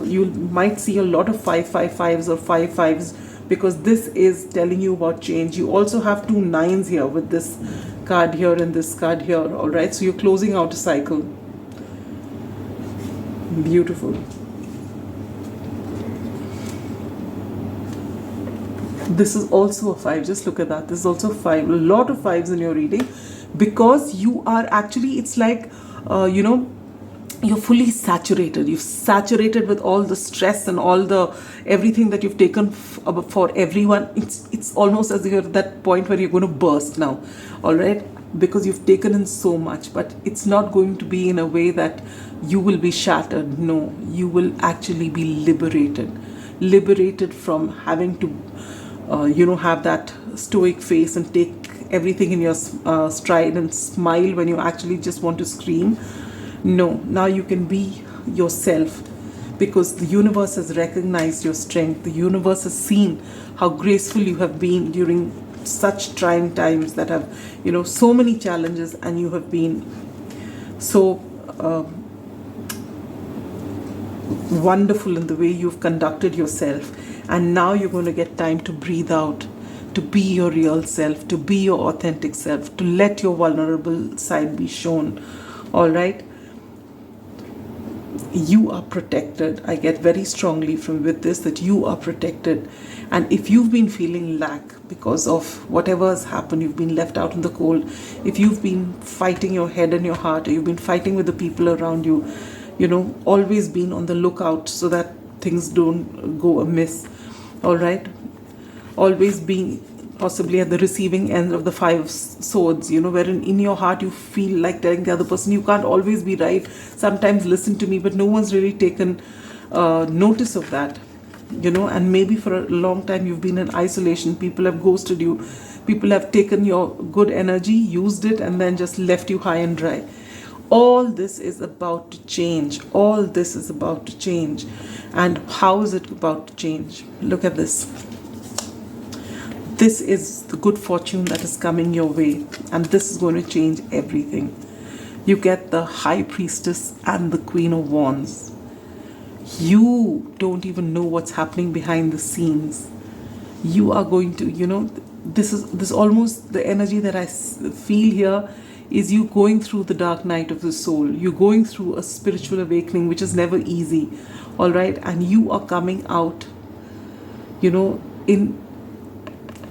you might see a lot of 555s or 55s, because this is telling you about change. You also have 2 9s here with this card here and this card here. All right, so you're closing out a cycle. Beautiful. This is also a 5. Just look at that. This is also 5. A lot of 5s in your reading, because you are actually, it's like, you know, you're fully saturated. You've saturated with all the stress and all the everything that you've taken for everyone. It's almost as if you're at that point where you're going to burst now. All right, because you've taken in so much, but it's not going to be in a way that you will be shattered. No, you will actually be liberated from having to you know, have that stoic face and take everything in your stride and smile when you actually just want to scream. No, now you can be yourself, because the universe has recognized your strength. The universe has seen how graceful you have been during such trying times that have, you know, so many challenges, and you have been so wonderful in the way you've conducted yourself. And now you're going to get time to breathe out, to be your real self, to be your authentic self, to let your vulnerable side be shown. All right, you are protected. I get very strongly from with this that you are protected. And if you've been feeling lack because of whatever has happened, you've been left out in the cold, if you've been fighting your head and your heart, or you've been fighting with the people around you, you know, always been on the lookout so that things don't go amiss. All right, always being possibly at the receiving end of the 5 swords, you know, wherein in your heart you feel like telling the other person, you can't always be right, sometimes listen to me, but no one's really taken notice of that, you know. And maybe for a long time you've been in isolation. People have ghosted you. People have taken your good energy, used it, and then just left you high and dry. All this is about to change. All this is about to change. And how is it about to change? Look at this. This is the good fortune that is coming your way, and this is going to change everything. You get the High Priestess and the Queen of Wands. You don't even know what's happening behind the scenes. You are going to, you know, this is almost the energy that I feel here is you going through the dark night of the soul. You're going through a spiritual awakening, which is never easy. All right, and you are coming out, you know, in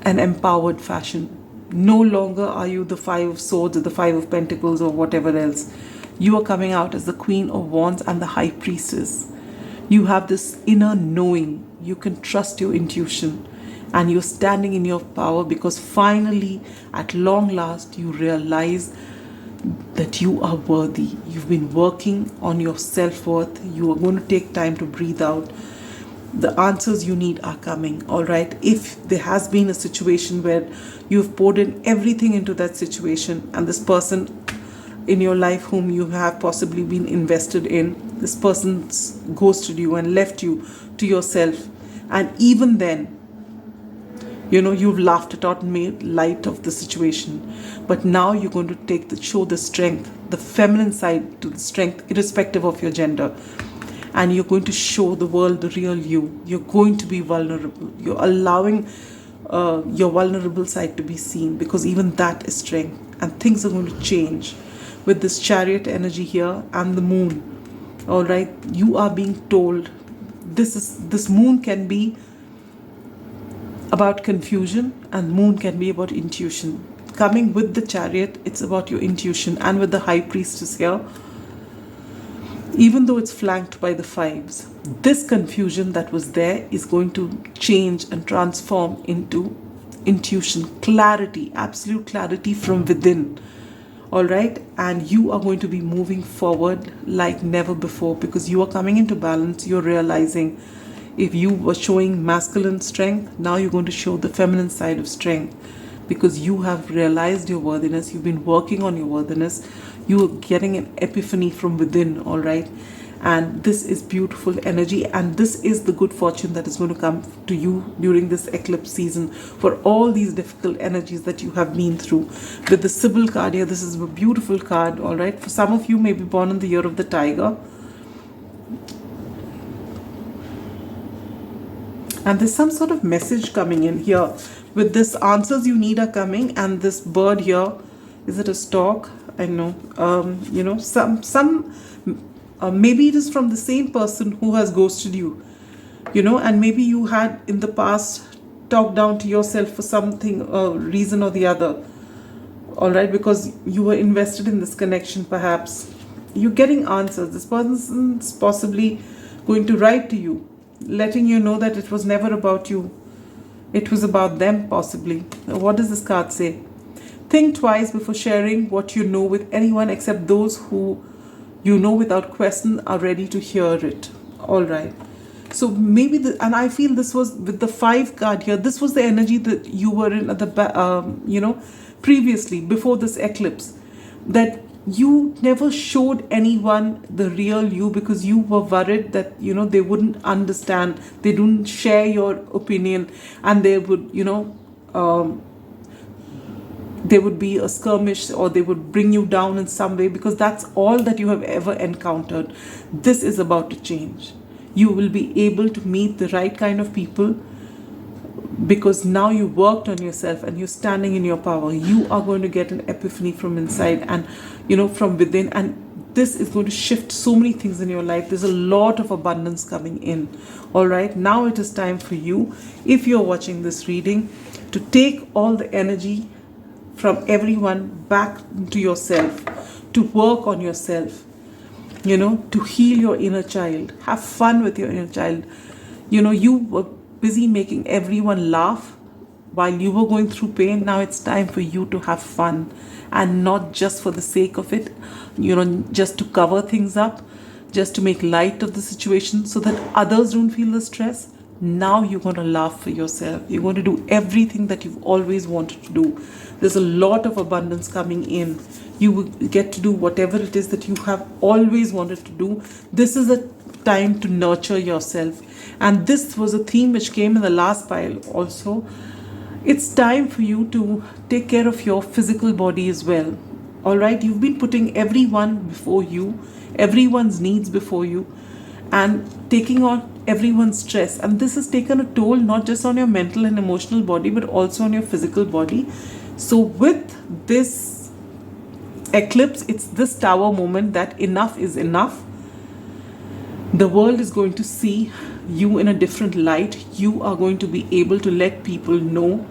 an empowered fashion. No longer are you the 5 of Swords or the 5 of Pentacles or whatever else. You are coming out as the Queen of Wands and the High Priestess. You have this inner knowing. You can trust your intuition, and you're standing in your power, because finally, at long last, you realize that you are worthy. You've been working on your self-worth. You are going to take time to breathe out. The answers you need are coming, all right? If there has been a situation where you've poured in everything into that situation, and this person in your life whom you have possibly been invested in, this person's ghosted you and left you to yourself, and even then, you know, you've laughed it out and made light of the situation. But now you're going to show the strength, the feminine side to the strength, irrespective of your gender. And you're going to show the world the real you. You're going to be vulnerable. You're allowing your vulnerable side to be seen, because even that is strength. And things are going to change with this Chariot energy here and the moon. All right, you are being told this moon can be about confusion, and moon can be about intuition. Coming with the Chariot, it's about your intuition, and with the High Priestess here, even though it's flanked by the fives, this confusion that was there is going to change and transform into intuition, clarity, absolute clarity from within. All right, and you are going to be moving forward like never before, because you are coming into balance. You're realizing, if you were showing masculine strength, now you're going to show the feminine side of strength, because you have realized your worthiness. You've been working on your worthiness. You are getting an epiphany from within, all right? And this is beautiful energy, and this is the good fortune that is going to come to you during this eclipse season for all these difficult energies that you have been through. With the Sybil card here, this is a beautiful card, all right? For some of you may be born in the year of the tiger. And there's some sort of message coming in here. With this, answers you need are coming, and this bird here, is it a stork? I know, you know, maybe it is from the same person who has ghosted you, you know, and maybe you had in the past talked down to yourself for something, reason or the other, all right, because you were invested in this connection. Perhaps you're getting answers. This person's possibly going to write to you, letting you know that it was never about you. It was about them, possibly. What does this card say? Think twice before sharing what you know with anyone except those who you know without question are ready to hear it. All right. So maybe, and I feel this was with the 5 card here, this was the energy that you were in at the, you know, previously, before this eclipse, that you never showed anyone the real you because you were worried that, you know, they wouldn't understand, they didn't share your opinion, and they would, you know, there would be a skirmish, or they would bring you down in some way, because that's all that you have ever encountered. This is about to change. You will be able to meet the right kind of people, because now you worked on yourself and you're standing in your power. You are going to get an epiphany from inside and, you know, from within, and this is going to shift so many things in your life. There's a lot of abundance coming in. All right, now it is time for you, if you're watching this reading, to take all the energy from everyone back to yourself, to work on yourself, you know, to heal your inner child. Have fun with your inner child. You know, you were busy making everyone laugh while you were going through pain. Now it's time for you to have fun, and not just for the sake of it, you know, just to cover things up, just to make light of the situation so that others don't feel the stress. Now you're going to laugh for yourself. You're going to do everything that you've always wanted to do. There's a lot of abundance coming in. You will get to do whatever it is that you have always wanted to do. This is a time to nurture yourself. And this was a theme which came in the last pile also. It's time for you to take care of your physical body as well. All right, you've been putting everyone before you, everyone's needs before you, and taking on everyone's stress. And this has taken a toll not just on your mental and emotional body, but also on your physical body. So with this eclipse, it's this Tower moment that enough is enough. The world is going to see you in a different light. You are going to be able to let people know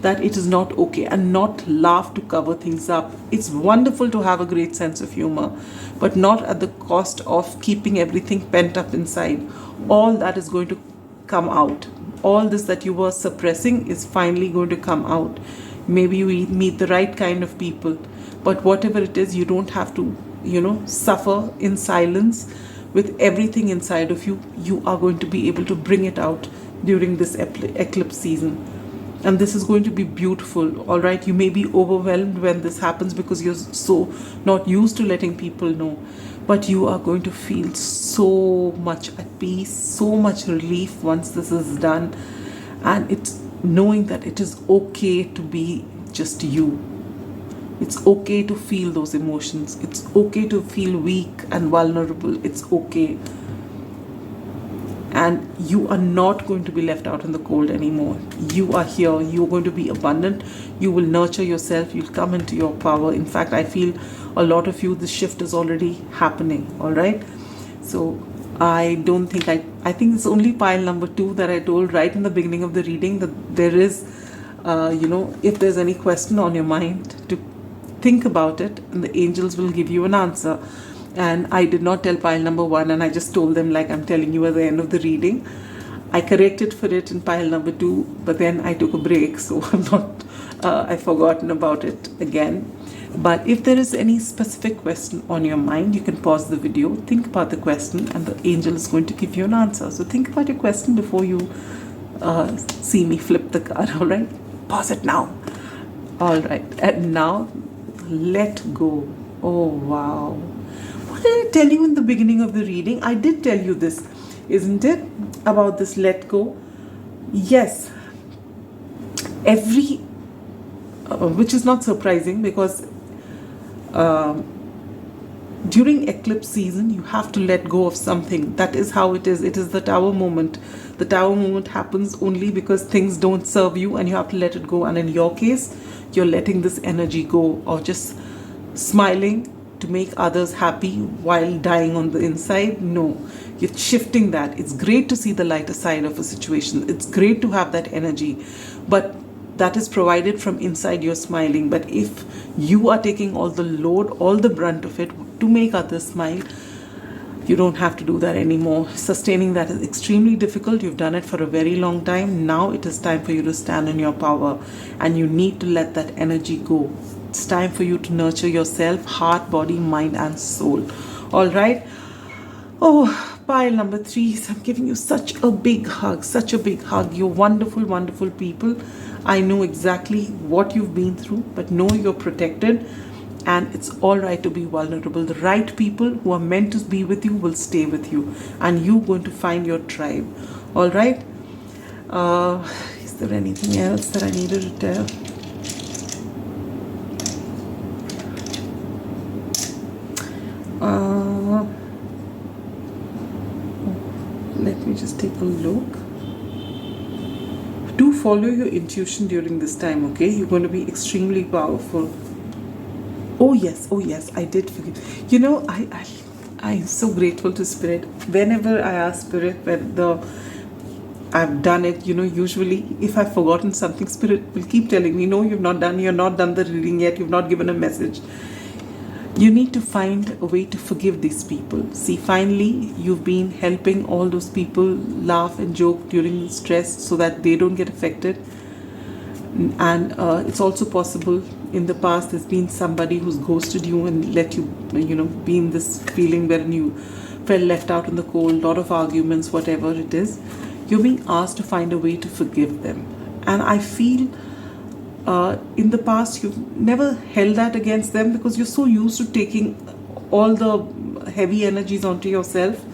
that it is not okay, and not laugh to cover things up. It's wonderful to have a great sense of humor, but not at the cost of keeping everything pent up inside. All that is going to come out. All this that you were suppressing is finally going to come out. Maybe you meet the right kind of people. But whatever it is, you don't have to, suffer in silence with everything inside of you. You are going to be able to bring it out during this eclipse season. And this is going to be beautiful, all right? You may be overwhelmed when this happens because you're so not used to letting people know. But you are going to feel so much at peace, so much relief once this is done. And it's knowing that it is okay to be just you. It's okay to feel those emotions. It's okay to feel weak and vulnerable. It's okay. And you are not going to be left out in the cold anymore. You are here. You're going to be abundant. You will nurture yourself. You'll come into your power. In fact, I feel a lot of you, this shift is already happening. All right. So I don't think I think it's only pile number 2 that I told right in the beginning of the reading that there is, if there's any question on your mind, to think about it and the angels will give you an answer. And I did not tell pile number 1 and I just told them like I'm telling you at the end of the reading. I corrected for it in pile number 2, but then I took a break, so I've forgotten about it again. But if there is any specific question on your mind, you can pause the video, think about the question, and the angel is going to give you an answer. So think about your question before you see me flip the card, all right? Pause it now. All right, and now let go. Oh, wow. What did I tell you in the beginning of the reading? I did tell you this, isn't it? About this let go. Yes. Which is not surprising because during eclipse season, you have to let go of something. That is how it is. It is the tower moment. The tower moment happens only because things don't serve you and you have to let it go. And in your case, you're letting this energy go, or just smiling to make others happy while dying on the inside. No, you're shifting that. It's great to see the lighter side of a situation. It's great to have that energy, but that is provided from inside. You're smiling. But if you are taking all the load, all the brunt of it to make others smile, you don't have to do that anymore. Sustaining that is extremely difficult. You've done it for a very long time. Now it is time for you to stand in your power, and you need to let that energy go. It's time for you to nurture yourself, heart, body, mind, and soul. All right. Oh, pile number 3. So I'm giving you such a big hug, such a big hug. You're wonderful, wonderful people. I know exactly what you've been through, but know you're protected, and it's all right to be vulnerable. The right people who are meant to be with you will stay with you, and you're going to find your tribe. All right. Is there anything else that I needed to tell? Let me just take a look. Do follow your intuition during this time, okay? You're going to be extremely powerful. Oh yes, I did forget. I'm so grateful to Spirit. Whenever I ask Spirit whether I've done it, usually if I've forgotten something, Spirit will keep telling me, no, you're not done the reading yet, you've not given a message. You need to find a way to forgive these people. See, finally, you've been helping all those people laugh and joke during stress so that they don't get affected. And it's also possible in the past there's been somebody who's ghosted you and let you, be in this feeling wherein you felt left out in the cold, lot of arguments, whatever it is. You're being asked to find a way to forgive them. And I feel in the past you've never held that against them because you're so used to taking all the heavy energies onto yourself.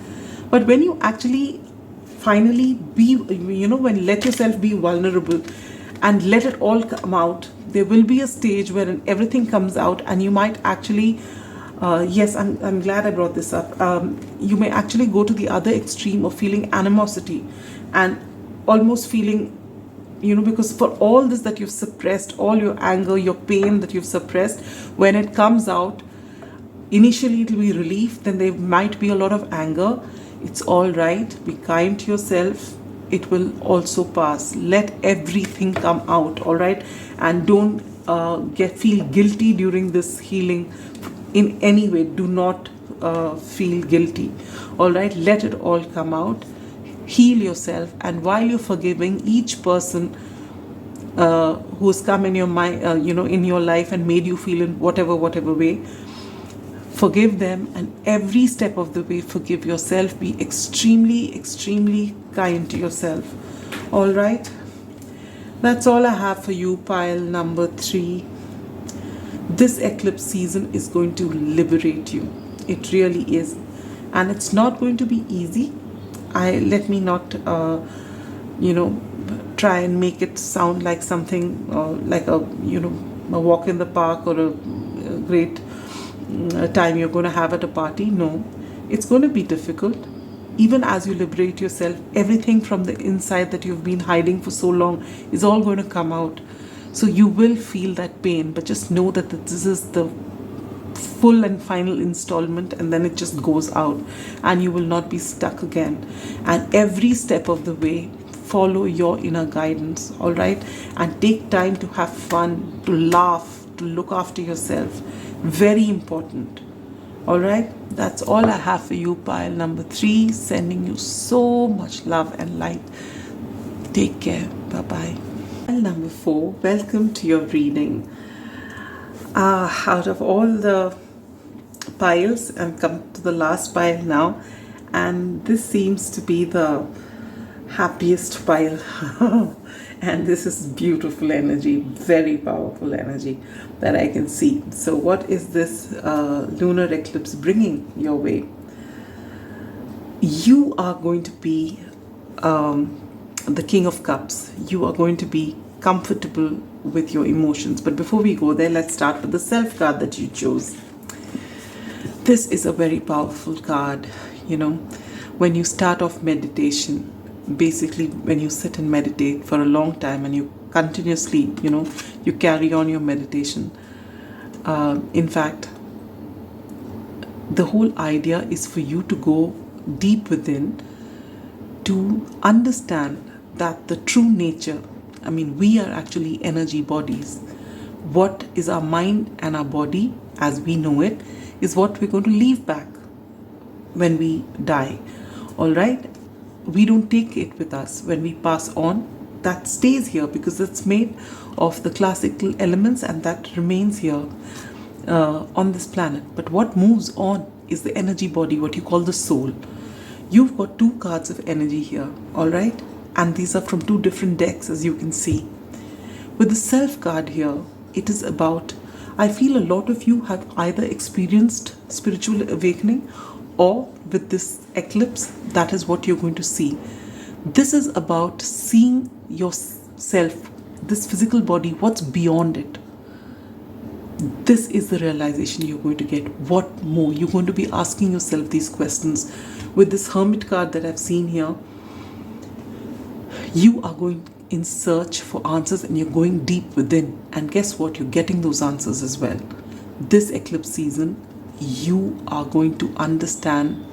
But when you actually finally let yourself be vulnerable and let it all come out, there will be a stage wherein everything comes out, and you might actually yes, I'm glad I brought this up. You may actually go to the other extreme of feeling animosity and almost feeling, because for all this that you've suppressed, all your anger, your pain that you've suppressed, when it comes out, initially it will be relief, then there might be a lot of anger. It's all right. Be kind to yourself. It will also pass. Let everything come out, all right? And don't feel guilty during this healing in any way. Do not feel guilty, all right? Let it all come out. Heal yourself, and while you're forgiving each person, who has come in your mind, in your life and made you feel in whatever way. Forgive them, and every step of the way forgive yourself. Be extremely kind to yourself. All right, that's all I have for you, pile number 3. This eclipse season is going to liberate you. It really is, and it's not going to be easy. Let me not try and make it sound like something like a walk in the park or a great time you're going to have at a party. No, it's going to be difficult. Even as you liberate yourself, everything from the inside that you've been hiding for so long is all going to come out. So you will feel that pain, but just know that this is the full and final installment, and then it just goes out and you will not be stuck again. And every step of the way, follow your inner guidance, all right? And take time to have fun, to laugh, to look after yourself. Very important. All right, that's all I have for you, pile number 3. Sending you so much love and light. Take care. Bye-bye. Pile number 4, welcome to your reading. Out of all the piles, I've come to the last pile now, and this seems to be the happiest pile. And this is beautiful energy, very powerful energy that I can see. So what is this lunar eclipse bringing your way? You are going to be the King of Cups. You are going to be comfortable with your emotions. But before we go there, let's start with the self card that you chose. This is a very powerful card. When you start off meditation, basically when you sit and meditate for a long time and you continuously, you carry on your meditation. In fact, the whole idea is for you to go deep within to understand that the true nature, we are actually energy bodies. What is our mind and our body as we know it is what we're going to leave back when we die. All right? We don't take it with us when we pass on. That stays here because it's made of the classical elements, and that remains here on this planet. But what moves on is the energy body, what you call the soul. You've got 2 cards of energy here, all right? And these are from 2 different decks, as you can see. With the self card here, it is about, I feel a lot of you have either experienced spiritual awakening, or with this eclipse, that is what you're going to see. This is about seeing yourself, this physical body, what's beyond it. This is the realization you're going to get. What more? You're going to be asking yourself these questions. With this Hermit card that I've seen here, you are going in search for answers, and you're going deep within. And guess what? You're getting those answers as well. This eclipse season, you are going to understand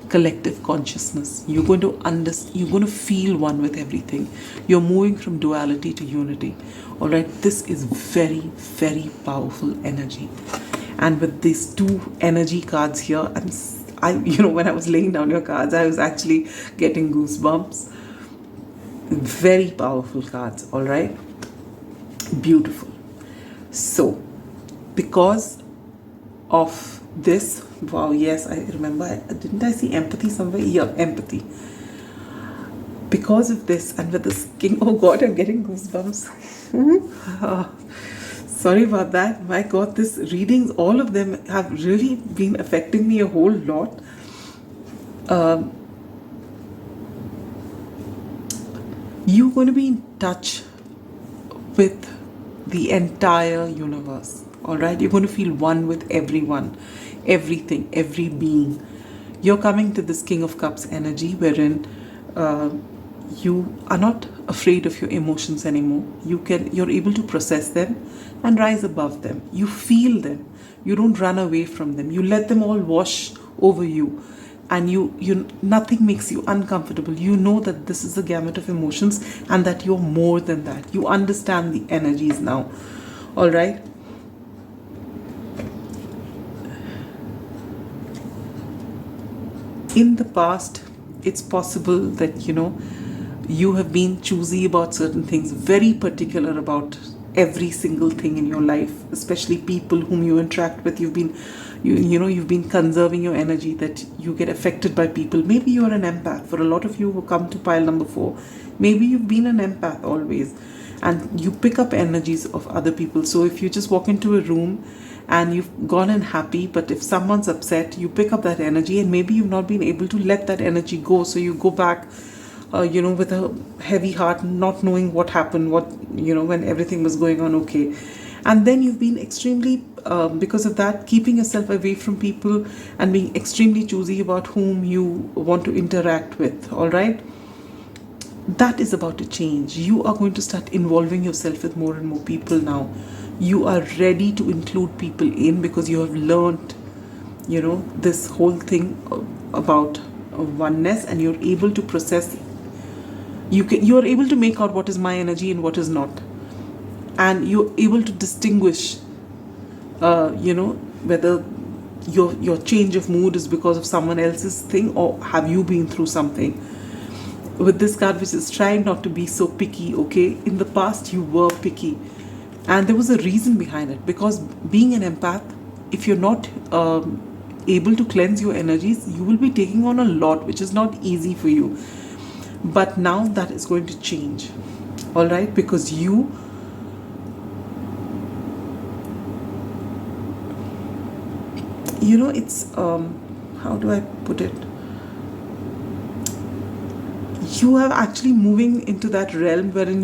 collective consciousness. You're going to feel one with everything. You're moving from duality to unity. All right, this is very, very powerful energy. And with these 2 energy cards here, when I was laying down your cards, I was actually getting goosebumps. Very powerful cards. All right, beautiful. So because of this, wow, yes, I remember, didn't I see empathy somewhere? Yeah, empathy. Because of this, and with this king, oh God, I'm getting goosebumps. Sorry about that. My God, this readings, all of them have really been affecting me a whole lot. You're going to be in touch with the entire universe. All right, you're going to feel one with everyone, everything, every being. You're coming to this King of Cups energy, wherein you are not afraid of your emotions anymore. You're able to process them and rise above them. You feel them. You don't run away from them. You let them all wash over you, and you nothing makes you uncomfortable. You know that this is the gamut of emotions, and that you're more than that. You understand the energies now. All right. In the past, it's possible that You have been choosy about certain things, very particular about every single thing in your life, especially people whom you interact with. You've been conserving your energy, that you get affected by people. Maybe you're an empath. For a lot of you who come to pile number 4, maybe you've been an empath always, and you pick up energies of other people. So if you just walk into a room and you've gone in happy, but if someone's upset, you pick up that energy, and maybe you've not been able to let that energy go, so you go back with a heavy heart, not knowing what happened, when everything was going on okay. And then you've been extremely, because of that, keeping yourself away from people and being extremely choosy about whom you want to interact with, all right? That is about to change. You are going to start involving yourself with more and more people now. You are ready to include people in, because you have learned, this whole thing about oneness, and you're able to process. You're able to make out what is my energy and what is not, and you're able to distinguish, whether your change of mood is because of someone else's thing, or have you been through something. With this card, which is trying not to be so picky, okay? In the past, you were picky, and there was a reason behind it, because being an empath, if you're not able to cleanse your energies, you will be taking on a lot, which is not easy for you. But now that is going to change, all right? Because it's, how do I put it? You are actually moving into that realm wherein,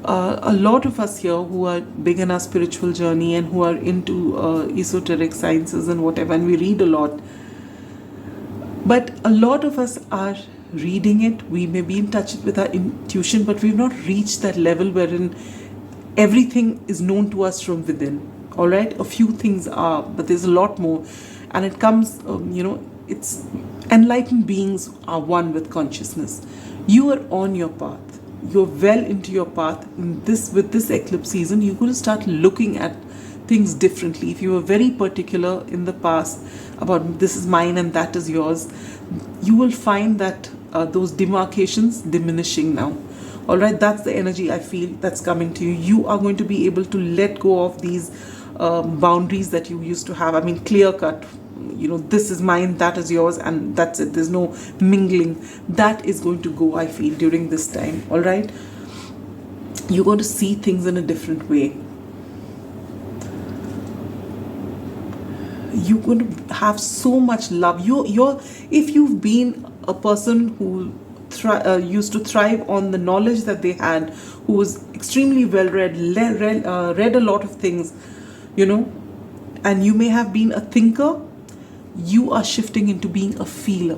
a lot of us here who are big in our spiritual journey and who are into esoteric sciences and whatever, and we read a lot. But a lot of us are reading it. We may be in touch with our intuition, but we've not reached that level wherein everything is known to us from within. All right, a few things are, but there's a lot more, and it comes, it's enlightened beings are one with consciousness. You are on your path. You're well into your path. With this eclipse season, you're going to start looking at things differently. If you were very particular in the past about this is mine and that is yours, you will find that those demarcations diminishing now. All right, that's the energy I feel that's coming to you. You are going to be able to let go of these boundaries that you used to have. I mean, clear cut. This is mine, that is yours, and that's it. There's no mingling. That is going to go, I feel, during this time. All right, you're going to see things in a different way. You're going to have so much love. If you've been a person who used to thrive on the knowledge that they had, who was extremely well read, read a lot of things, and you may have been a thinker, you are shifting into being a feeler.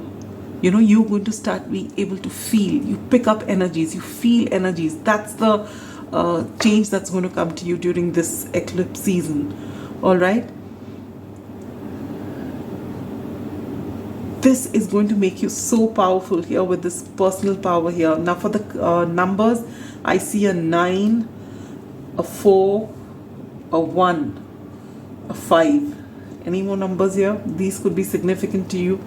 You're going to start being able to feel. You pick up energies, you feel energies. That's the change that's going to come to you during this eclipse season. All right. This is going to make you so powerful here with this personal power here. Now for the numbers, I see a 9, a 4, a 1, a 5. Any more numbers here? These could be significant to you.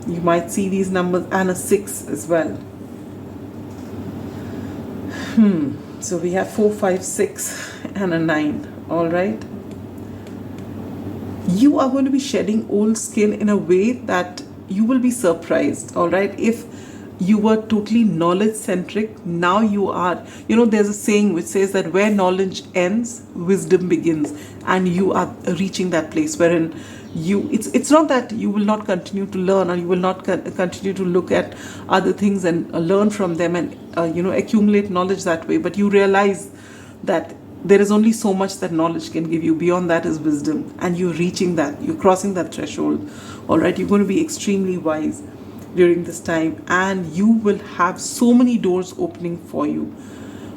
You might see these numbers, and a 6 as well. So we have 4, 5, 6 and a 9. All right. You are going to be shedding old skin in a way that you will be surprised. All right. If you were totally knowledge centric, now you are, there's a saying which says that where knowledge ends, wisdom begins, and you are reaching that place wherein it's not that you will not continue to learn, or you will not continue to look at other things and learn from them and accumulate knowledge that way, but you realize that there is only so much that knowledge can give you. Beyond that is wisdom, and you're reaching that, you're crossing that threshold. All right, you're going to be extremely wise during this time, and you will have so many doors opening for you.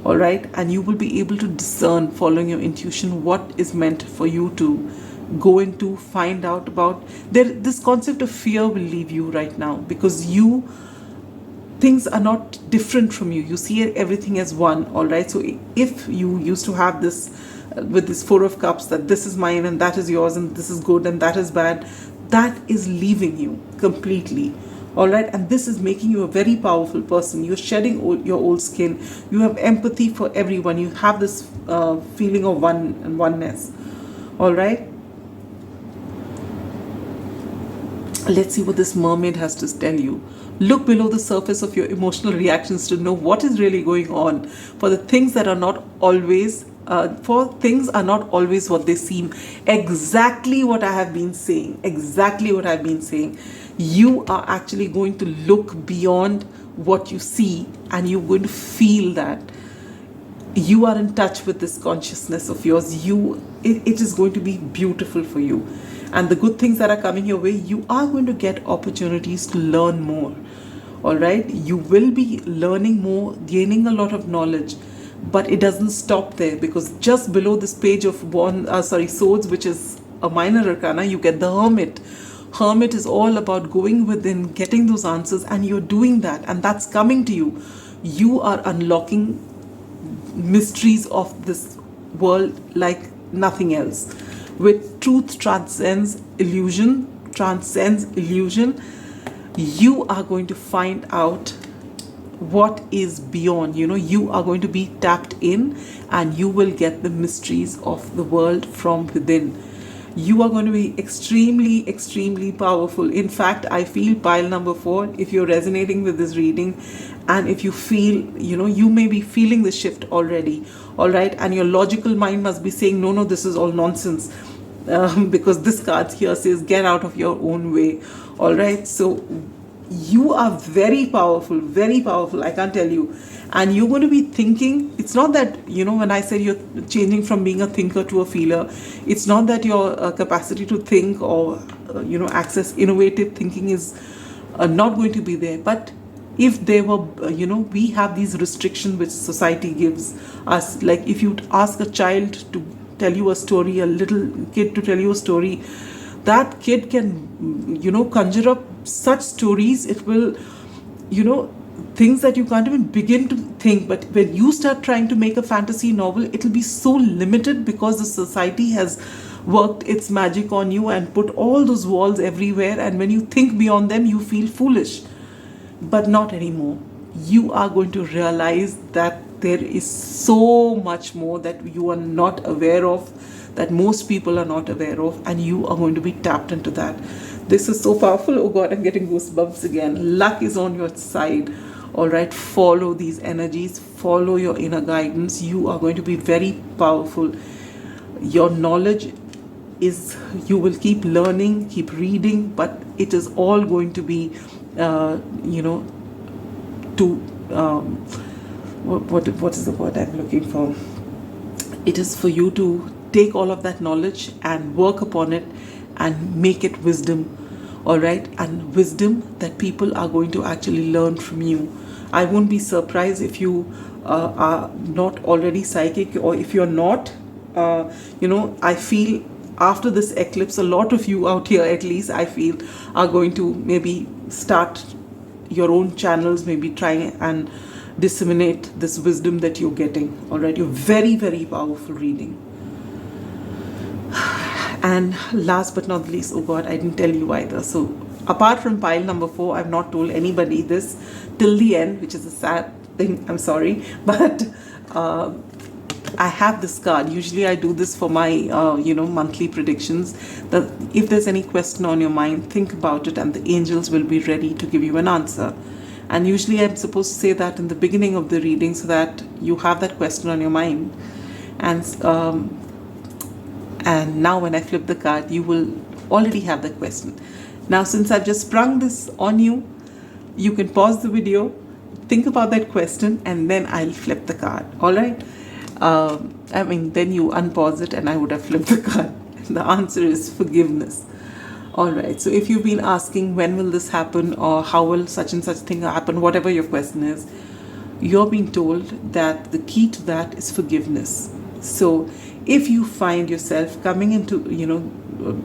All right, and you will be able to discern, following your intuition, what is meant for you to go into, find out about. This concept of fear will leave you right now, because things are not different from you. You see everything as one. All right, so if you used to have this with this 4 of cups, that this is mine and that is yours, and this is good and that is bad, that is leaving you completely. All right, and this is making you a very powerful person. You're shedding your old skin. You have empathy for everyone. You have this feeling of oneness. All right, let's see what this mermaid has to tell you. Look below the surface of your emotional reactions to know what is really going on. For the things that are not always, for things are not always what they seem. Exactly what I have been saying. Exactly what I've been saying. You are actually going to look beyond what you see, and you're going to feel that you are in touch with this consciousness of yours. It is going to be beautiful for you, and the good things that are coming your way, you are going to get opportunities to learn more. All right, you will be learning more, gaining a lot of knowledge, but it doesn't stop there, because just below this page of swords, which is a minor arcana, you get the hermit. Hermit is all about going within, getting those answers, and you're doing that, and that's coming to you. You are unlocking mysteries of this world like nothing else. With truth transcends illusion, you are going to find out what is beyond. You are going to be tapped in, and you will get the mysteries of the world from within. You are going to be extremely, extremely powerful. In fact, I feel pile number 4, if you're resonating with this reading, and if you feel, you may be feeling the shift already, all right, and your logical mind must be saying, no, this is all nonsense, because this card here says, get out of your own way, all right. So you are very powerful, I can't tell you. And you're going to be thinking, it's not that, when I said you're changing from being a thinker to a feeler, it's not that your capacity to think or, access innovative thinking is not going to be there. But if they were, we have these restrictions which society gives us. Like if you ask a child to tell you a story, a little kid to tell you a story, that kid can, conjure up such stories. It will, things that you can't even begin to think. But when you start trying to make a fantasy novel, it'll be so limited, because the society has worked its magic on you and put all those walls everywhere. And when you think beyond them, you feel foolish. But not anymore. You are going to realize that there is so much more that you are not aware of, that most people are not aware of, and you are going to be tapped into that. This is so powerful. Oh God, I'm getting goosebumps again. Luck is on your side. All right, follow these energies, follow your inner guidance. You are going to be very powerful. Your knowledge is, you will keep learning, keep reading, but it is all going to be what is the word I'm looking for? It is for you to take all of that knowledge and work upon it and make it wisdom. All right, and wisdom that people are going to actually learn from you. I won't be surprised if you are not already psychic, or if you're not, I feel after this eclipse, a lot of you out here, at least I feel, are going to maybe start your own channels, maybe trying and disseminate this wisdom that you're getting. All right, you're very, very powerful reading. And last but not least, oh God, I didn't tell you either. So apart from pile number 4, I've not told anybody this till the end, which is a sad thing. I'm sorry, but I have this card. Usually I do this for my monthly predictions, that if there's any question on your mind, think about it, and the angels will be ready to give you an answer. And usually I'm supposed to say that in the beginning of the reading, so that you have that question on your mind. And now when I flip the card, you will already have that question. Now, since I've just sprung this on you, you can pause the video, think about that question, and then I'll flip the card. All right? Then you unpause it, and I would have flipped the card. The answer is forgiveness. All right. So if you've been asking, when will this happen, or how will such and such thing happen, whatever your question is, you're being told that the key to that is forgiveness. So if you find yourself coming into,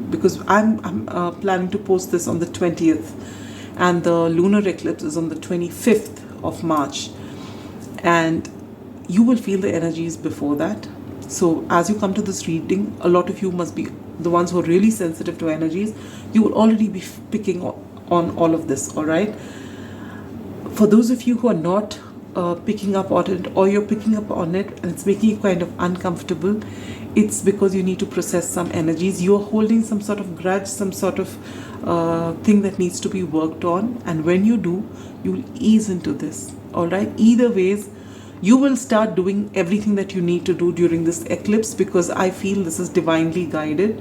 because I'm planning to post this on the 20th, and the lunar eclipse is on the 25th of March, and you will feel the energies before that. So as you come to this reading, a lot of you must be the ones who are really sensitive to energies. You will already be picking on all of this. All right, for those of you who are not picking up on it, or you're picking up on it and it's making you kind of uncomfortable, it's because you need to process some energies. You're holding some sort of grudge, some sort of thing that needs to be worked on, and when you do, you'll ease into this. All right, either ways, you will start doing everything that you need to do during this eclipse, because I feel this is divinely guided.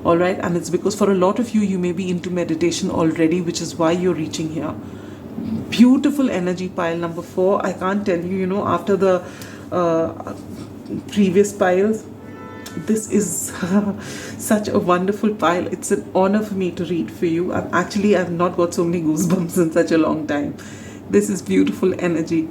All right, and it's because for a lot of you, you may be into meditation already, which is why you're reaching here. Beautiful energy, pile number 4. I can't tell you, you know, after the previous piles, this is such a wonderful pile. It's an honor for me to read for you. I've not got so many goosebumps in such a long time. This is beautiful energy.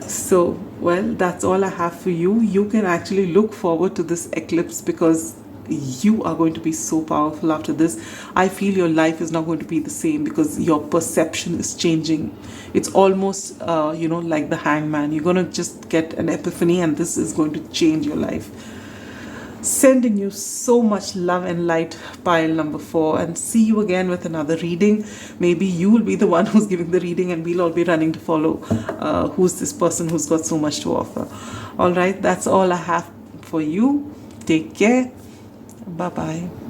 So, well, that's all I have for you. You can actually look forward to this eclipse, because you are going to be so powerful after this. I feel your life is not going to be the same, because your perception is changing. It's almost, like the hangman. You're going to just get an epiphany, and this is going to change your life. Sending you so much love and light, pile number 4, and see you again with another reading. Maybe you will be the one who's giving the reading, and we'll all be running to follow who's this person who's got so much to offer. All right, that's all I have for you. Take care. Bye-bye.